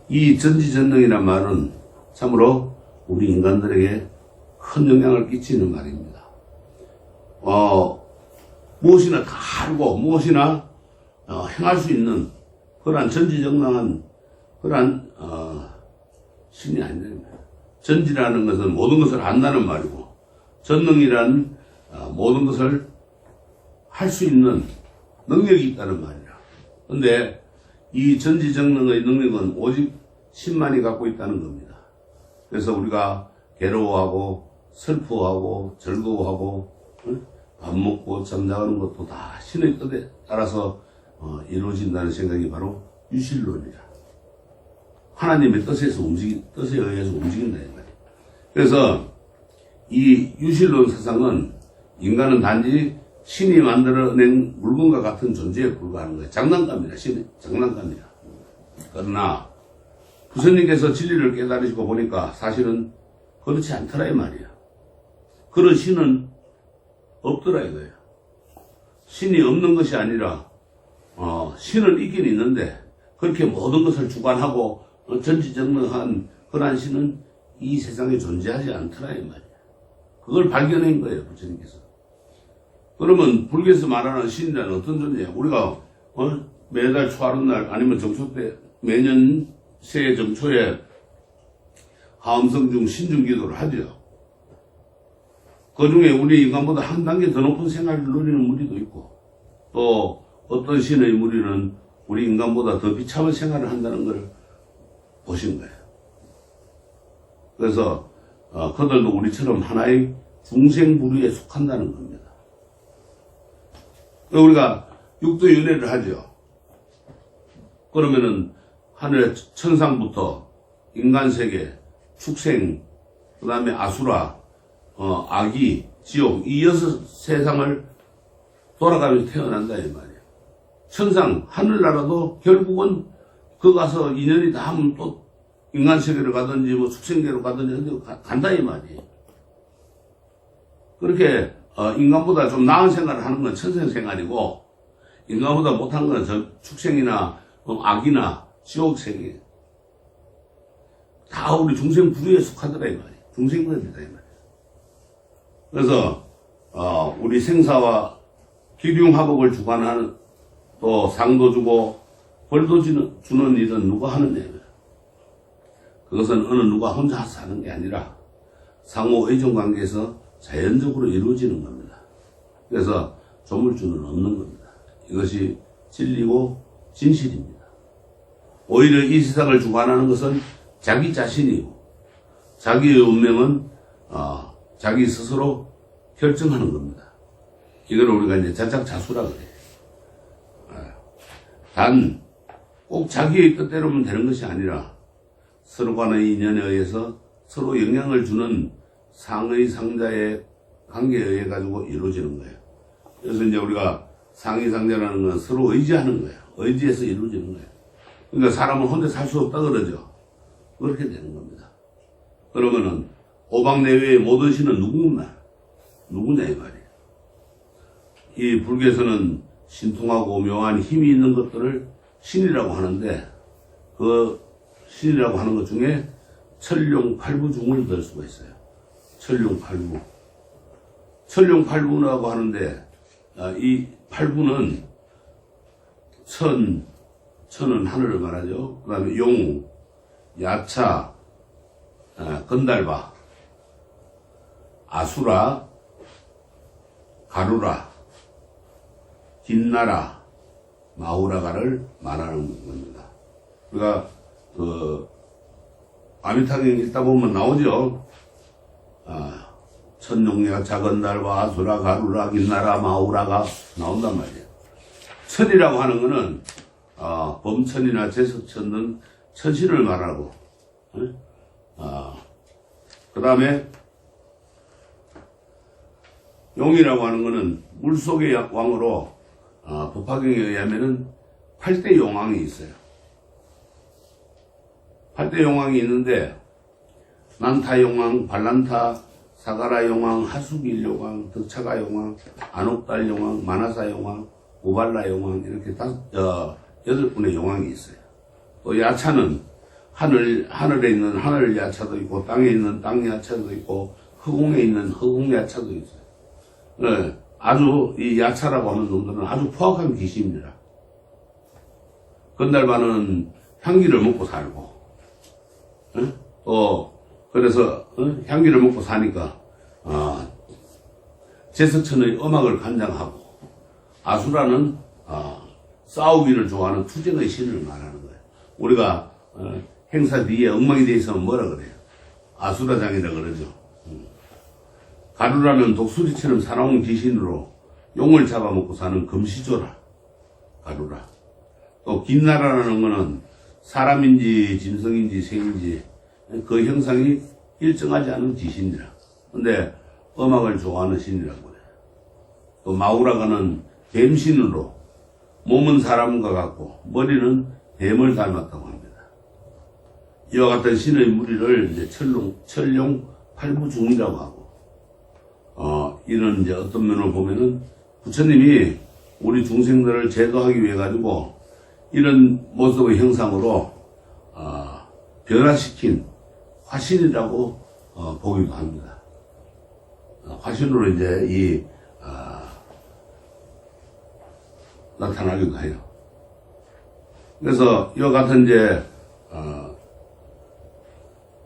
이 전지전능이란 말은 참으로 우리 인간들에게 큰 영향을 끼치는 말입니다. 무엇이나 다 알고 무엇이나 행할 수 있는 그러한 전지전능한 그러한 신이 아니다. 전지라는 것은 모든 것을 안다는 말이고, 전능이란 모든 것을 할 수 있는 능력이 있다는 말이라. 근데 이 전지전능의 능력은 오직 신만이 갖고 있다는 겁니다. 그래서 우리가 괴로워하고 슬퍼하고 즐거워하고 밥 먹고 잠자는 것도 다 신의 뜻에 따라서 이루어진다는 생각이 바로 유실론이라. 하나님의 뜻에 의해서 움직인다 이 말이에요. 그래서 이 유실론 세상은 인간은 단지 신이 만들어낸 물건과 같은 존재에 불과하는 거예요. 장난감이라, 신이 장난감이라. 그러나 부처님께서 진리를 깨달으시고 보니까 사실은 그렇지 않더라 이 말이야. 그런 신은 없더라 이거예요. 신이 없는 것이 아니라 신은 있긴 있는데 그렇게 모든 것을 주관하고 전지전능한 그러한 신은 이 세상에 존재하지 않더라 이 말이야. 그걸 발견한 거예요 부처님께서. 그러면 불교에서 말하는 신이라는 어떤 존재야? 우리가 매달 초하룻날 아니면 정초 때 매년 새해 정초에 하음성중 신중기도를 하죠. 그 중에 우리 인간보다 한 단계 더 높은 생활을 누리는 무리도 있고, 또 어떤 신의 무리는 우리 인간보다 더 비참한 생활을 한다는 걸 보신 거예요. 그래서 그들도 우리처럼 하나의 중생부류에 속한다는 겁니다. 우리가 육도윤회를 하죠. 그러면은 하늘의 천상부터 인간세계, 축생, 그 다음에 아수라, 악이, 지옥, 이 6세상을 돌아가면서 태어난다 이 말이에요. 천상, 하늘나라도 결국은 그 가서 인연이 다 하면 또 인간세계를 가든지 뭐 축생계로 가든지 간다 이 말이에요. 그렇게 인간보다 좀 나은 생활을 하는 건 천생생활이고, 인간보다 못한 건 축생이나 악이나 지옥세계 다 우리 중생 부류에 속하더라 이 말이에요. 중생들이다 이 말이에요. 그래서 우리 생사와 기륭화복을 주관하는, 또 상도 주고 벌도 주는 일은 누가 하느냐. 그것은 어느 누가 혼자 하는 게 아니라 상호 의존 관계에서 자연적으로 이루어지는 겁니다. 그래서 조물주는 없는 겁니다. 이것이 진리고 진실입니다. 오히려 이 세상을 주관하는 것은 자기 자신이고, 자기의 운명은 자기 스스로 결정하는 겁니다. 이걸 우리가 이제 자작자수라 그래요. 단 꼭 자기의 뜻대로면 되는 것이 아니라 서로 간의 인연에 의해서 서로 영향을 주는 상의 상자의 관계에 의해 가지고 이루어지는 거예요. 그래서 이제 우리가 상의 상자라는 건 서로 의지하는 거예요. 의지해서 이루어지는 거예요. 그러니까 사람은 혼자 살 수 없다 그러죠. 그렇게 되는 겁니다. 그러면은 오방내외의 모든 신은 누구냐 이 말이에요. 이 불교에서는 신통하고 묘한 힘이 있는 것들을 신이라고 하는데, 그 신이라고 하는 것 중에 천룡팔부 중을 들 수가 있어요. 천룡팔부. 천룡팔부라고 하는데, 이 팔부는 천은 하늘을 말하죠. 그 다음에 용, 야차, 건달바, 아수라, 가루라, 긴나라, 마우라가를 말하는 겁니다. 그러니까 아미타경 읽다 보면 나오죠. 천룡야 작은 달과 아수라 가루라 긴나라 마우라가 나온단 말이에요. 천이라고 하는 거는 범천이나 제석천은 천신을 말하고, 그 다음에 용이라고 하는 거는 물속의 왕으로 법화경에 의하면은 8대 용왕이 있어요. 8대 용왕이 있는데 난타 용왕, 발란타, 사가라 용왕, 하수길 용왕, 덕차가 용왕, 안옥달 용왕, 마나사 용왕, 우발라 용왕 이렇게 8분의 용왕이 있어요. 또 야차는 하늘에 있는 하늘 야차도 있고 땅에 있는 땅 야차도 있고 허공에 있는 허공 야차도 있어요. 네, 아주 이 야차라고 하는 놈들은 아주 포악한 귀신입니다. 건달반은 향기를 먹고 살고, 또 그래서 향기를 먹고 사니까 제석천의 음악을 간장하고, 아수라는 싸우기를 좋아하는 투쟁의 신을 말하는 거예요. 우리가 행사 뒤에 엉망이 돼 있으면 뭐라 그래요? 아수라장이라 그러죠. 가루라는 독수리처럼 살아온 귀신으로 용을 잡아먹고 사는 금시조라, 가루라. 또 긴나라라는 거는 사람인지 짐승인지 새인지 그 형상이 일정하지 않은 귀신이라. 근데 음악을 좋아하는 신이라고 그래요. 또 마우라가는 뱀신으로 몸은 사람과 같고 머리는 뱀을 닮았다고 합니다. 이와 같은 신의 무리를 이제 철룡 팔부중이라고 하고, 이런 이제 어떤 면을 보면은 부처님이 우리 중생들을 제도하기 위해 가지고 이런 모습의 형상으로 변화시킨 화신이라고 보기도 합니다. 화신으로 이제 나타나기도 해요. 그래서 이와 같은 이제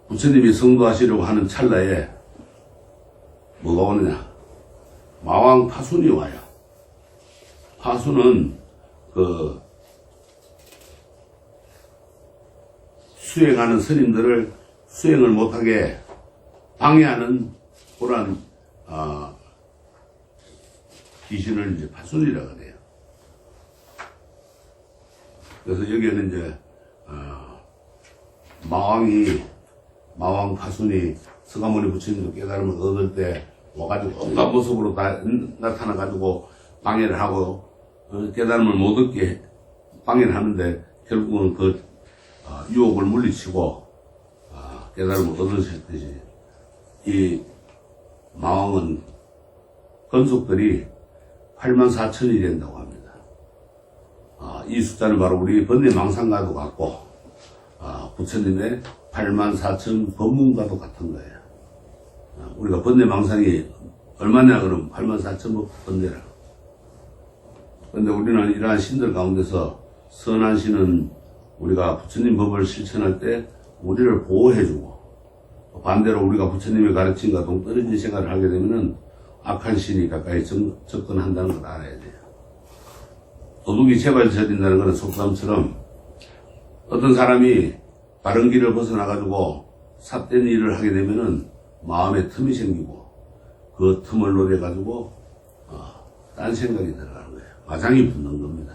부처님이 성도하시려고 하는 찰나에 뭐가 오느냐? 마왕 파순이 와요. 파순은 그 수행하는 스님들을 수행을 못하게 방해하는 그런 귀신을 이제 파순이라고 해요. 그래서 여기에는 이제 마왕 파순이 서가모니 부처님도 깨달음을 얻을 때 와가지고 온갖 모습으로 다 나타나가지고 방해를 하고 깨달음을 못 얻게 방해를 하는데 결국은 그 유혹을 물리치고 깨달음을 얻으셨듯이 이 마왕은 건속들이 84,000이 된다고 합니다. 이 숫자는 바로 우리 번뇌망상과도 같고 부처님의 84,000 법문과도 같은 거예요. 우리가 번뇌망상이 얼마냐 그러면 84,000 번뇌라. 그런데 우리는 이러한 신들 가운데서 선한 신은 우리가 부처님 법을 실천할 때 우리를 보호해주고, 반대로 우리가 부처님의 가르침과 동떨어진 생활을 하게 되면은 악한 신이 가까이 접근한다는 걸 알아야 돼요. 도둑이 재발 저린다는 것은 속담처럼 어떤 사람이 바른 길을 벗어나가지고 삿된 일을 하게 되면은 마음에 틈이 생기고 그 틈을 노려가지고 딴 생각이 들어가는 거예요. 마장이 붙는 겁니다.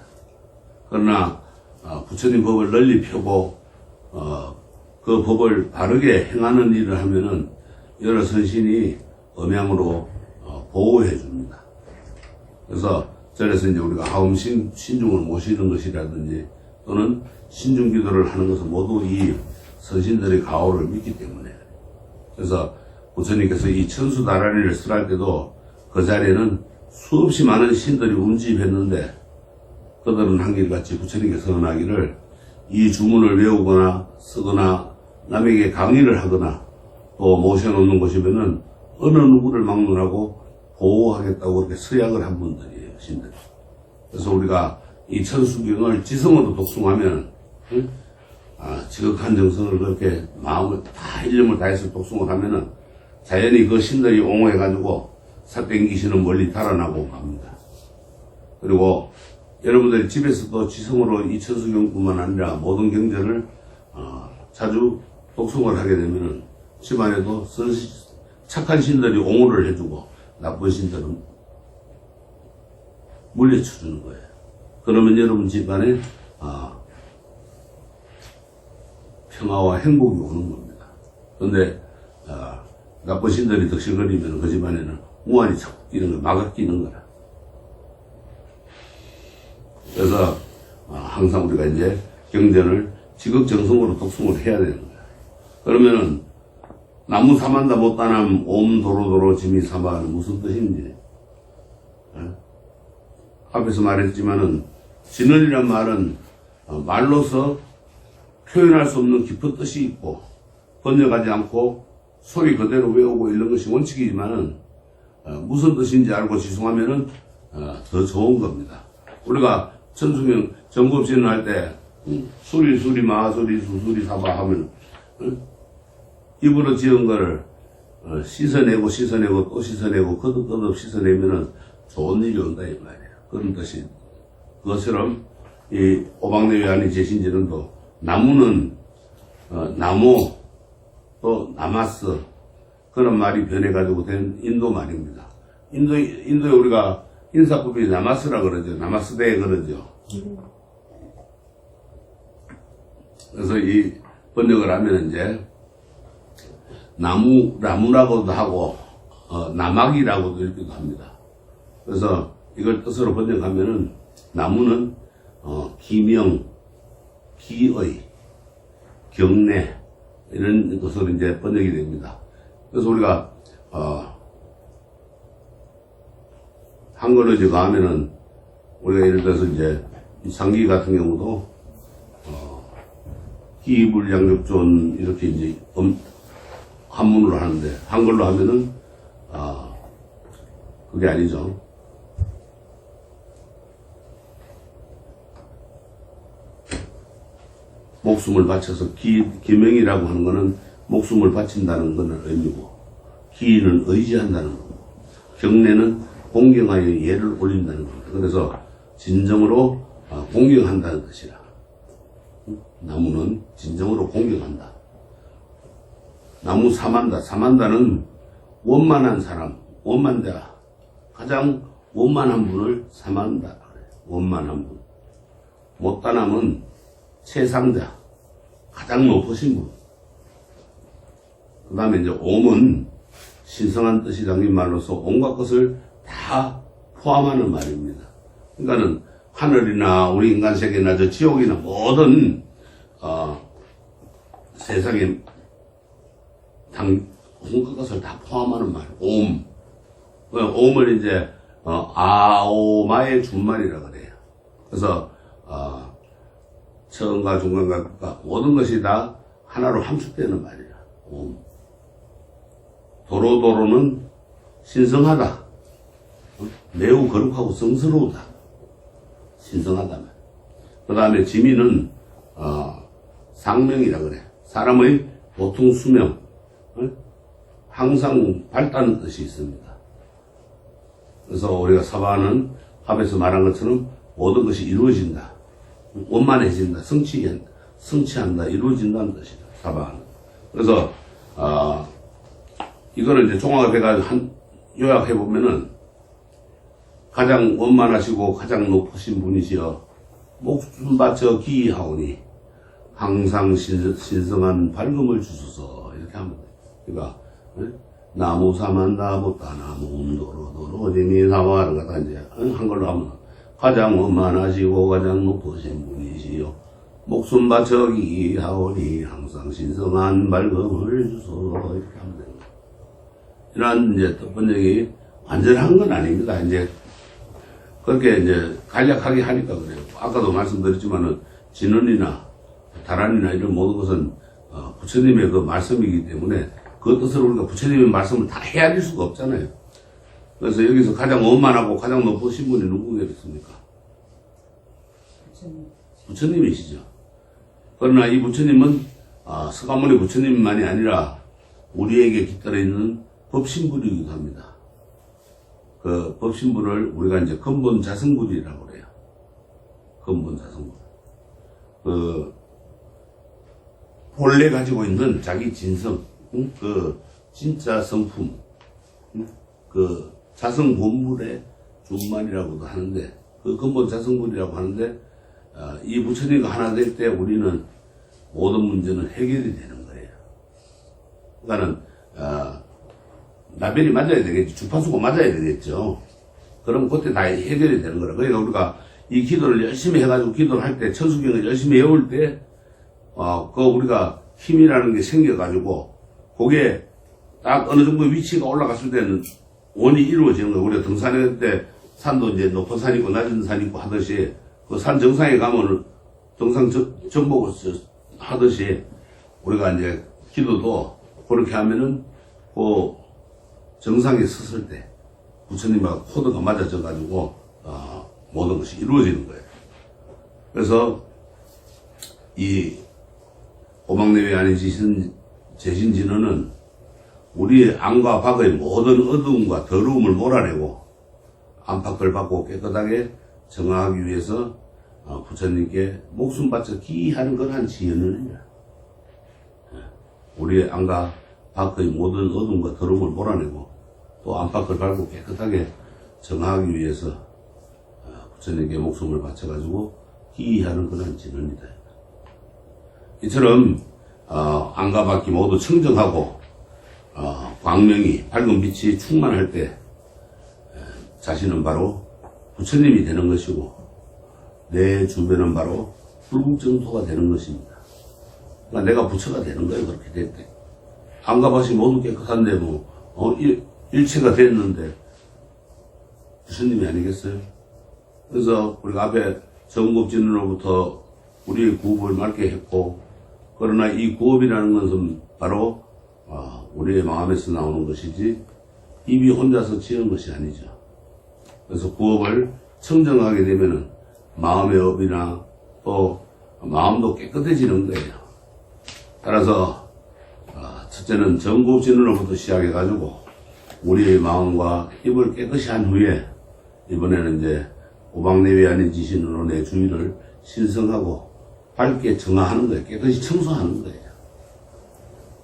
그러나 부처님 법을 널리 펴고 그 법을 바르게 행하는 일을 하면은 여러 선신이 음양으로 보호해 줍니다. 그래서 절에서 이제 우리가 하음 신중을 모시는 것이라든지 또는 신중 기도를 하는 것은 모두 이 선신들의 가호를 믿기 때문에, 그래서 부처님께서 이 천수다라리를 설할 때도 그 자리에는 수없이 많은 신들이 운집했는데 그들은 한결같이 부처님께서 선언하기를 이 주문을 외우거나 쓰거나 남에게 강의를 하거나 또 모셔놓는 곳이면은 어느 누구를 막론하고 보호하겠다고 그렇게 서약을 한 분들이에요, 신들. 그래서 우리가 이 천수경을 지성으로 독송하면, 지극한 정성을 그렇게 마음을 다 일념을 다해서 독송을 하면은 자연히 그 신들이 옹호해가지고 삿된 귀신은 멀리 달아나고 갑니다. 그리고 여러분들이 집에서도 지성으로 이 천수경뿐만 아니라 모든 경전을 자주 독송을 하게 되면은 집안에도 착한 신들이 옹호를 해주고 나쁜 신들은 물리쳐주는 거예요. 그러면 여러분 집안에 평화와 행복이 오는 겁니다. 그런데 나쁜 신들이 덕실거리면 그 집안에는 우환이 자꾸 끼는 거야. 막아 끼는 거라. 그래서 항상 우리가 이제 경전을 지극정성으로 독송을 해야 되는 거야. 그러면은 나무 사만다 못다남 옴 도로도로 지미 사마는 무슨 뜻인지 앞에서 말했지만은 진언이란 말은 말로서 표현할 수 없는 깊은 뜻이 있고 번역하지 않고 소리 그대로 외우고 이런 것이 원칙이지만은 무슨 뜻인지 알고 지송하면은 더 좋은 겁니다. 우리가 천수명 정법신을 할 때 수리 마수리 수수리 사바 하면 입으로 지은 거를 씻어내고 또 씻어내고 거듭 씻어내면은 좋은 일이 온다 이 말이에요. 그런 뜻이 그것처럼 이 오박내외안이 제신지는도 나무는 나무 또 나마스 그런 말이 변해가지고 된 인도 말입니다. 인도에 우리가 인사법이 나마스라 그러죠. 나마스대 그러죠. 그래서 이 번역을 하면 이제 나무라고도 하고 나막이라고도 읽기도 합니다. 그래서 이걸 뜻으로 번역하면은 나무는 기명, 기의, 경례 이런 것으로 이제 번역이 됩니다. 그래서 우리가 한글로 이제 가면은 우리가 예를 들어서 이제 상기 같은 경우도 기불양육존 이렇게 이제 한문으로 하는데 한글로 하면은 그게 아니죠. 목숨을 바쳐서 기명이라고 하는 거는 목숨을 바친다는 것은 의미고 기는 의지한다는 거고 경례는 공경하여 예를 올린다는 겁니다. 그래서 진정으로 공경한다는 뜻이라. 나무는 진정으로 공경한다. 나무 사만다는 원만한 사람, 원만자, 가장 원만한 분을 사만다. 원만한 분. 못다남은 최상자, 가장 높으신 분. 그 다음에 이제 옴은 신성한 뜻이 담긴 말로서 온갖 것을 다 포함하는 말입니다. 그러니까는 하늘이나 우리 인간 세계나 저 지옥이나 모든 세상에 온갖 것을 다 포함하는 말. 옴. 옴을 이제 아오마의 준말이라 그래요. 그래서 처음과 중간과 끝과 모든 것이 다 하나로 함축되는 말이야. 옴. 도로도로는 신성하다. 매우 거룩하고 성스러우다. 신성하다. 그 다음에 지미는 상명이라 그래. 사람의 보통 수명. 항상 밝다는 뜻이 있습니다. 그래서 우리가 사바는 합에서 말한 것처럼 모든 것이 이루어진다. 원만해진다. 성취한다. 이루어진다는 뜻이다. 사바는. 그래서 이거를 이제 종합해가지고 요약해보면은 가장 원만하시고 가장 높으신 분이시여 목숨 바쳐 기이하오니 항상 신성한 밝음을 주소서 이렇게 하면 돼요. 그러니까 나무 사만다 못다 나무 도로도로 지미 사마를 갖다 이제 한글로 하면 가장 원만하시고 가장 높으신 분이시여 목숨 바쳐 기이하오니 항상 신성한 밝음을 주소서 이렇게 하면 돼요. 이런 이제 번역이 완전한 건 아닙니다. 이제 그렇게 이제 간략하게 하니까 그래요. 아까도 말씀드렸지만은 진언이나 다란이나 이런 모든 것은 부처님의 그 말씀이기 때문에 그 뜻을 우리가 부처님의 말씀을 다 헤아릴 수가 없잖아요. 그래서 여기서 가장 원만하고 가장 높으신 분이 누구겠습니까? 부처님이시죠. 그러나 이 부처님은 서가모니 부처님만이 아니라 우리에게 깃들어 있는 법신불이기도 합니다. 그 법신불을 우리가 이제 근본자성불이라고 그래요. 근본자성불. 본래 가지고 있는 자기 진성, 그 진짜 성품, 그 자성 본물의 준만이라고도 하는데, 그 근본 자성분이라고 하는데, 이 부처님과 하나 될 때 우리는 모든 문제는 해결이 되는 거예요. 그러니까는 라벨이 맞아야 되겠지, 주파수가 맞아야 되겠죠. 그럼 그때 다 해결이 되는 거라. 그러니까 우리가 이 기도를 열심히 해가지고 기도를 할 때, 천수경을 열심히 외울 때, 그 우리가 힘이라는 게 생겨가지고, 그게 딱 어느 정도 위치가 올라갔을 때는 원이 이루어지는 거예요. 우리가 등산할 때 산도 이제 높은 산 있고 낮은 산 있고 하듯이, 그 산 정상에 가면은 정상 정복을 하듯이, 우리가 이제 기도도 그렇게 하면은 그 정상에 섰을 때 부처님하고 코드가 맞아져가지고 모든 것이 이루어지는 거예요. 그래서 이 오막내외 아닌 제신진언은 우리의 안과 밖의 모든 어두움과 더러움을 몰아내고 안팎을 받고 깨끗하게 정화하기 위해서 부처님께 목숨 바쳐 기하는 그러한 지연언이라. 우리의 안과 밖의 모든 어둠과 더러움을 몰아내고 또 안팎을 밟고 깨끗하게 정화하기 위해서 부처님께 목숨을 바쳐가지고 기하는 그런 진언이다. 이처럼 안과 밖이 모두 청정하고 광명이 밝은 빛이 충만할 때 자신은 바로 부처님이 되는 것이고 내 주변은 바로 불국정토가 되는 것입니다. 그러니까 내가 부처가 되는 거예요. 그렇게 될 때. 안과 밖이 모두 깨끗한데 일체가 됐는데 부처님이 아니겠어요? 그래서 우리가 앞에 정법진으로부터 우리의 구업을 맑게 했고, 그러나 이 구업이라는 것은 바로 우리의 마음에서 나오는 것이지 입이 혼자서 지은 것이 아니죠. 그래서 구업을 청정하게 되면은 마음의 업이나 또 마음도 깨끗해지는 거예요. 따라서 첫째는 정법진으로부터 시작해가지고 우리의 마음과 입을 깨끗이 한 후에 이번에는 이제 오방내외 아닌 지신으로 내 주위를 신성하고 밝게 정화하는 거예요. 깨끗이 청소하는 거예요.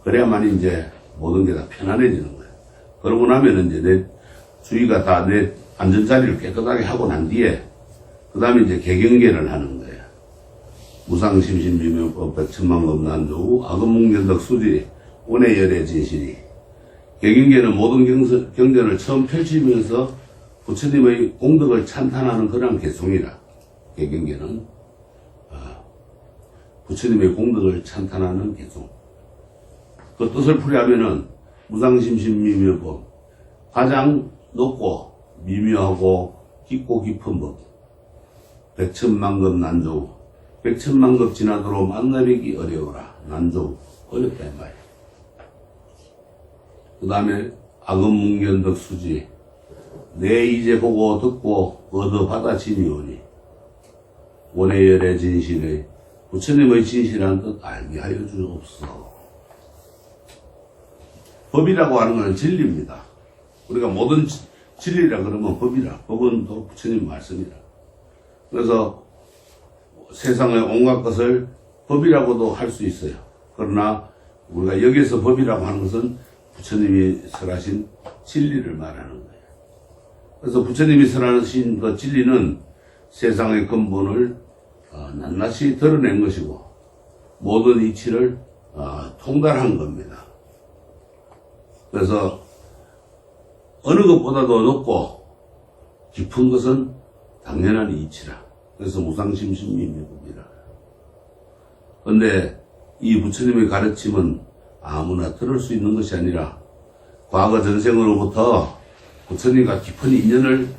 그래야만 이제 모든 게 다 편안해지는 거예요. 그러고 나면 이제 내 주위가 다 내 안전자리를 깨끗하게 하고 난 뒤에 그 다음에 이제 개경계를 하는 거예요. 무상심신미명법 백천만검난조 악음문견덕 수지 원해열의 진실이. 개경계는 모든 경전을 처음 펼치면서 부처님의 공덕을 찬탄하는 그런 개송이라. 개경계는 부처님의 공덕을 찬탄하는 개송. 그 뜻을 풀이하면은 무상심신미묘법, 가장 높고 미묘하고 깊고 깊은 법, 백천만급 난조, 백천만급 지나도록 만나뵙기 어려워라. 난조, 어렵다 이 말이야. 그 다음에 악음문견덕 수지, 내 이제 보고 듣고 얻어 받아지니오니 원해열의 진실의 부처님의 진실한 뜻 알게 하여 주옵소서. 법이라고 하는 것은 진리입니다. 우리가 모든 진리라 그러면 법이라. 법은 또 부처님 말씀이라. 그래서 세상의 온갖 것을 법이라고도 할 수 있어요. 그러나 우리가 여기서 법이라고 하는 것은 부처님이 설하신 진리를 말하는 거예요. 그래서 부처님이 설하신 그 진리는 세상의 근본을 낱낱이 드러낸 것이고 모든 이치를 통달한 겁니다. 그래서 어느 것보다도 높고 깊은 것은 당연한 이치라. 그래서 무상심신미묘법이라. 그런데 이 부처님의 가르침은 아무나 들을 수 있는 것이 아니라 과거 전생으로부터 부처님과 깊은 인연을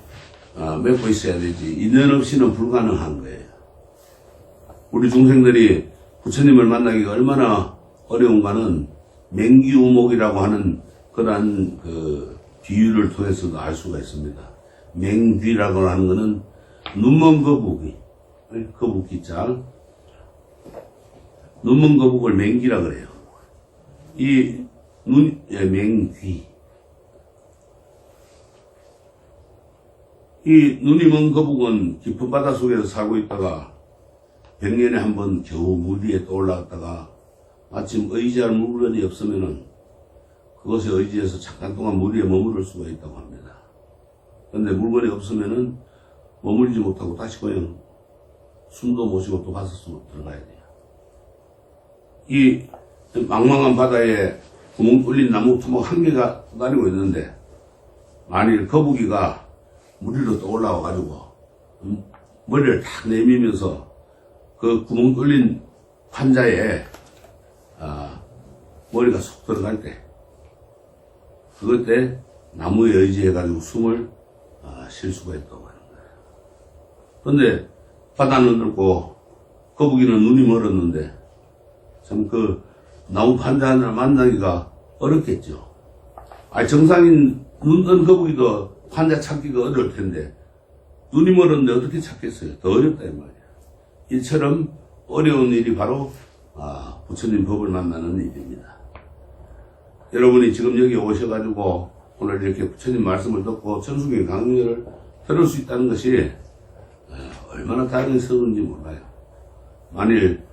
맺고 있어야 되지. 인연 없이는 불가능한 거예요. 우리 중생들이 부처님을 만나기가 얼마나 어려운가는 맹기우목이라고 하는 그러한 그 비유를 통해서도 알 수가 있습니다. 맹귀라고 하는 것은 눈먼 거북이, 거북기자, 눈먼 거북을 맹귀라 그래요. 이 맹귀. 이 눈이 먼 거북은 깊은 바닷속에서 살고 있다가 100년에 한 번 겨우 물 위에 떠올라갔다가 마침 의지할 물건이 없으면은 그것에 의지해서 잠깐 동안 무리에 머무를 수가 있다고 합니다. 그런데 물건이 없으면은 머물지 못하고 다시 그냥 숨도 못 쉬고 또 바닷속으로 들어가야 돼요. 이 망망한 바다에 구멍 뚫린 나무 토막 한 개가 다니고 있는데 만일 거북이가 물 위로 떠올라와 가지고 머리를 탁 내밀면서 그 구멍 뚫린 환자에 머리가 쏙 들어갈 때 그것 때 나무에 의지해 가지고 숨을 쉴 수가 있다고 하는 거예요. 그런데 바다는 넓고 거북이는 눈이 멀었는데 참 그 나무 판자 하나 만나기가 어렵겠죠. 정상인 눈 뜬 거북이도 환자 찾기가 어려울 텐데 눈이 멀었는데 어떻게 찾겠어요? 더 어렵다 이 말이에요. 이처럼 어려운 일이 바로 부처님 법을 만나는 일입니다. 여러분이 지금 여기 오셔가지고 오늘 이렇게 부처님 말씀을 듣고 전승의 강의를 들을 수 있다는 것이 얼마나 다행스러운지 몰라요. 만일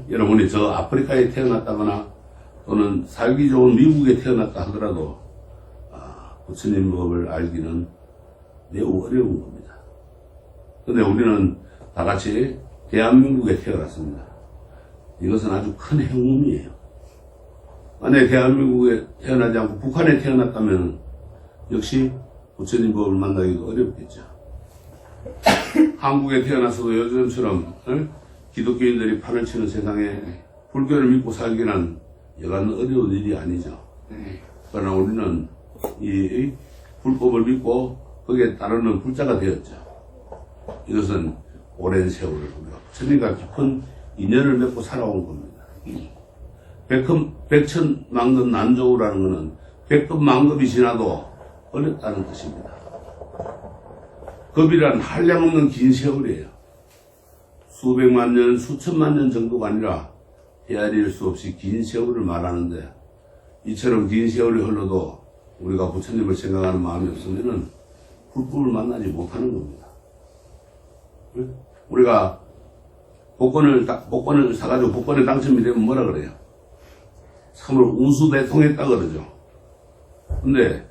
여러분이 저 아프리카에 태어났다거나 또는 살기 좋은 미국에 태어났다 하더라도 부처님 법을 알기는 매우 어려운 겁니다. 그런데 우리는 다 같이 대한민국에 태어났습니다. 이것은 아주 큰 행운이에요. 만약에 대한민국에 태어나지 않고 북한에 태어났다면 역시 부처님 법을 만나기도 어렵겠죠. 한국에 태어나서도 요즘처럼 기독교인들이 판을 치는 세상에 불교를 믿고 살기는 여간 어려운 일이 아니죠. 그러나 우리는 이 불법을 믿고 거기에 따르는 불자가 되었죠. 이것은 오랜 세월을 우리가 부처님과 깊은 인연을 맺고 살아온 겁니다. 백천만급 난조우라는 것은 백급만급이 지나도 어렵다는 뜻입니다. 급이란 한량없는 긴 세월이에요. 수백만 년, 수천만 년 정도가 아니라 헤아릴 수 없이 긴 세월을 말하는데 이처럼 긴 세월이 흘러도 우리가 부처님을 생각하는 마음이 없으면은 불법을 만나지 못하는 겁니다. 우리가 복권을 사가지고 복권에 당첨이 되면 뭐라 그래요? 참으로 운수대통했다 그러죠. 근데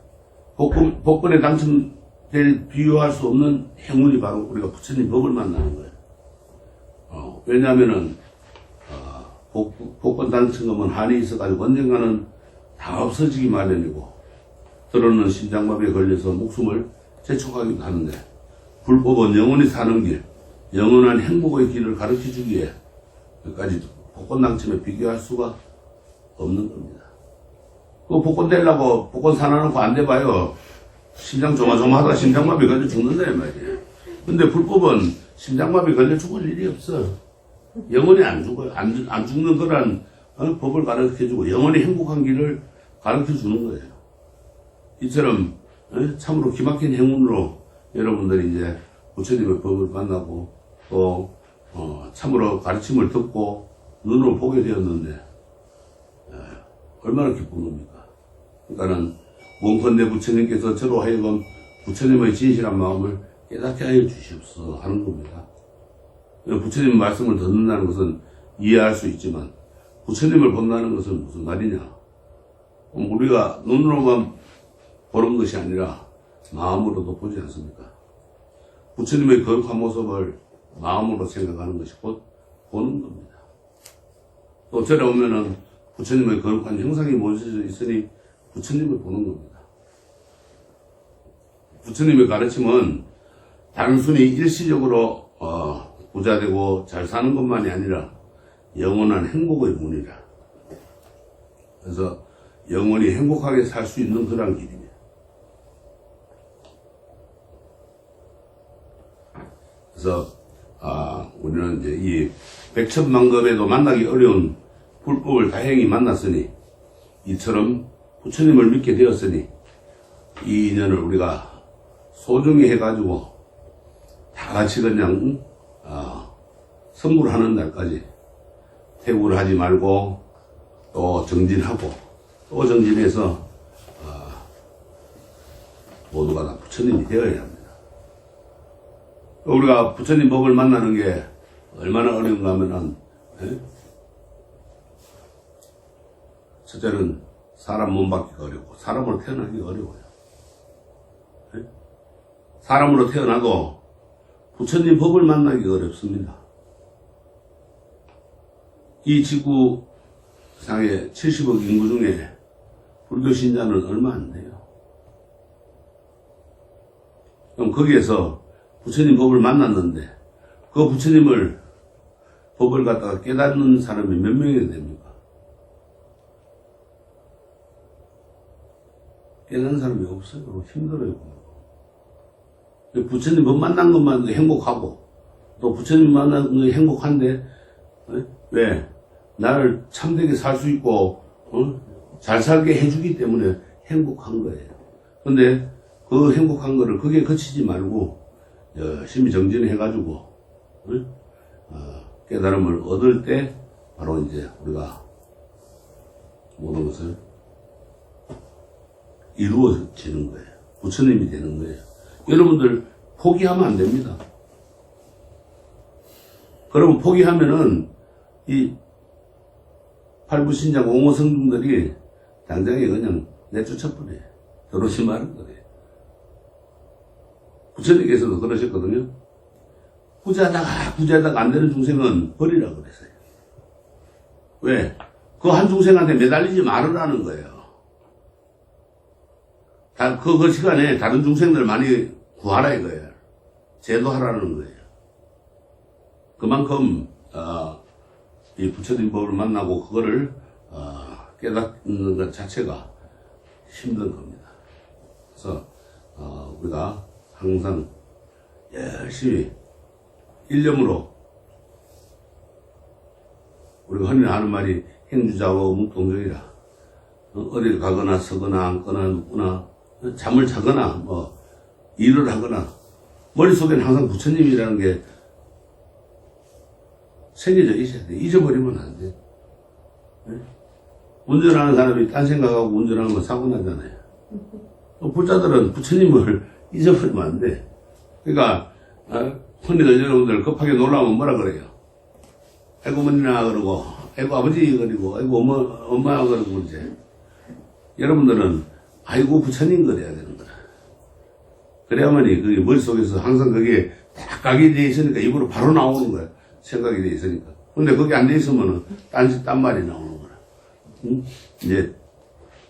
복권에 당첨될 비교할 수 없는 행운이 바로 우리가 부처님 법을 만나는 거예요. 왜냐하면은 복권 당첨금은 한이 있어가지고 언젠가는 다 없어지기 마련이고 때로는 심장마비에 걸려서 목숨을 재촉하기도 하는데 불법은 영원히 사는 길, 영원한 행복의 길을 가르쳐주기에 여기까지 복권 당첨에 비교할 수가 없는 겁니다. 그 복권 되려고 복권 사놔놓고 안 돼봐요. 심장 조마조마하다가 심장마비 걸려 죽는다 이 말이에요. 근데 불법은 심장마비 걸려 죽을 일이 없어. 영원히 안 죽어요. 안 죽는 거란 법을 가르쳐주고 영원히 행복한 길을 가르쳐주는 거예요. 이처럼 참으로 기막힌 행운으로 여러분들이 이제 부처님의 법을 만나고 또 참으로 가르침을 듣고 눈으로 보게 되었는데 얼마나 기쁜 겁니까? 그러니까는 원컨대 부처님께서 저로 하여금 부처님의 진실한 마음을 깨닫게 하여 주시옵소서 하는 겁니다. 부처님 말씀을 듣는다는 것은 이해할 수 있지만 부처님을 본다는 것은 무슨 말이냐? 우리가 눈으로만 보는 것이 아니라 마음으로도 보지 않습니까? 부처님의 거룩한 모습을 마음으로 생각하는 것이 곧 보는 겁니다. 또 절에 오면은 부처님의 거룩한 형상이 모셔져 있으니 부처님을 보는 겁니다. 부처님의 가르침은 단순히 일시적으로 부자 되고 잘 사는 것만이 아니라 영원한 행복의 문이라. 그래서 영원히 행복하게 살 수 있는 그런 길입니다. 그래서 우리는 이제 이 백천만급에도 만나기 어려운 불법을 다행히 만났으니 이처럼 부처님을 믿게 되었으니 이 인연을 우리가 소중히 해가지고 다 같이 그냥 선물을 하는 날까지 퇴구를 하지 말고 또 정진하고 또 정진해서 모두가 다 부처님이 되어야 합니다. 우리가 부처님 법을 만나는 게 얼마나 어려운가 하면은 첫째는 사람 몸 받기가 어렵고 사람으로 태어나기가 어려워요. 네? 사람으로 태어나도 부처님 법을 만나기가 어렵습니다. 이 지구상의 70억 인구 중에 불교 신자는 얼마 안 돼요. 그럼 거기에서 부처님 법을 만났는데 그 부처님을 법을 갖다가 깨닫는 사람이 몇 명이 됩니까? 깨닫는 사람이 없어요. 힘들어요. 부처님 법 만난 것만 행복하고 또 부처님 만난 거 행복한데 왜? 나를 참되게 살 수 있고 잘 살게 해주기 때문에 행복한 거예요. 근데 그 행복한 거를 거기에 그치지 말고 열심히 정진해가지고 깨달음을 얻을 때 바로 이제 우리가 모든 것을 이루어지는 거예요. 부처님이 되는 거예요. 여러분들 포기하면 안 됩니다. 그러면 포기하면은 이 팔부신장 옹호성중들이 당장에 그냥 내쫓아버려요. 들어오지 말은 거예요. 부처님께서도 그러셨거든요. 구제하다가 안 되는 중생은 버리라 그랬어요. 왜? 그 한 중생한테 매달리지 말으라는 거예요. 그 시간에 다른 중생들 많이 구하라 이거예요. 제도하라는 거예요. 그만큼 이 부처님 법을 만나고 그거를 깨닫는 것 자체가 힘든 겁니다. 그래서 우리가 항상 열심히 일념으로 우리가 흔히 하는 말이 행주자와 묵동정이라 어딜 가거나 서거나 앉거나 눕거나 잠을 자거나 뭐 일을 하거나 머릿속에는 항상 부처님이라는 게 새겨져 있어야 돼. 잊어버리면 안 돼. 운전하는 사람이 딴 생각하고 운전하는 건 사고 나잖아요. 부자들은 부처님을 잊어버리면 안 돼. 그러니까 흔히들 여러분들 급하게 놀라면 뭐라 그래요? 아이고 어머니나 그러고 아이고 아버지 그리고 아이고 엄마 그러고 이제 여러분들은 아이고 부처님 그래야 되는 거야. 그래야만이 그게 머릿속에서 항상 그게 딱 각이 돼 있으니까 입으로 바로 나오는 거야. 생각이 돼 있으니까. 근데 그게 안 돼 있으면은 딴 말이 나오는 거야. 응? 이제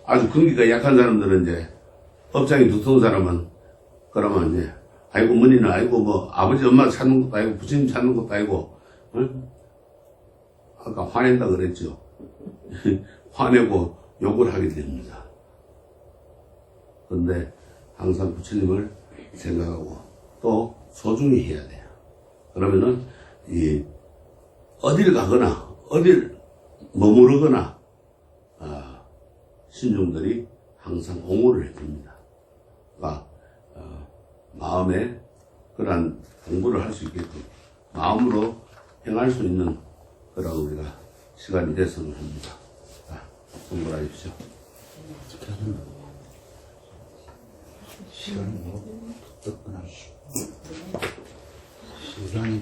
아주 근기가 약한 사람들은 이제 업장이 두터운 사람은 그러면 이제 아이고 어머니는 아이고 뭐 아버지 엄마 찾는 것도 아니고 부처님 찾는 것도 아니고 아까 화낸다 그랬죠. 화내고 욕을 하게 됩니다. 근데 항상 부처님을 생각하고 또 소중히 해야 돼요. 그러면은 어딜 가거나 어딜 머무르거나 신중들이 항상 옹호를 해줍니다. 그러니까 마음에 그러한 공부를 할 수 있게끔 마음으로 행할 수 있는 그런 우리가 시간이 됐으면 합니다. 공부를 하십시오. 시간이 뭐 떴구나. 시간이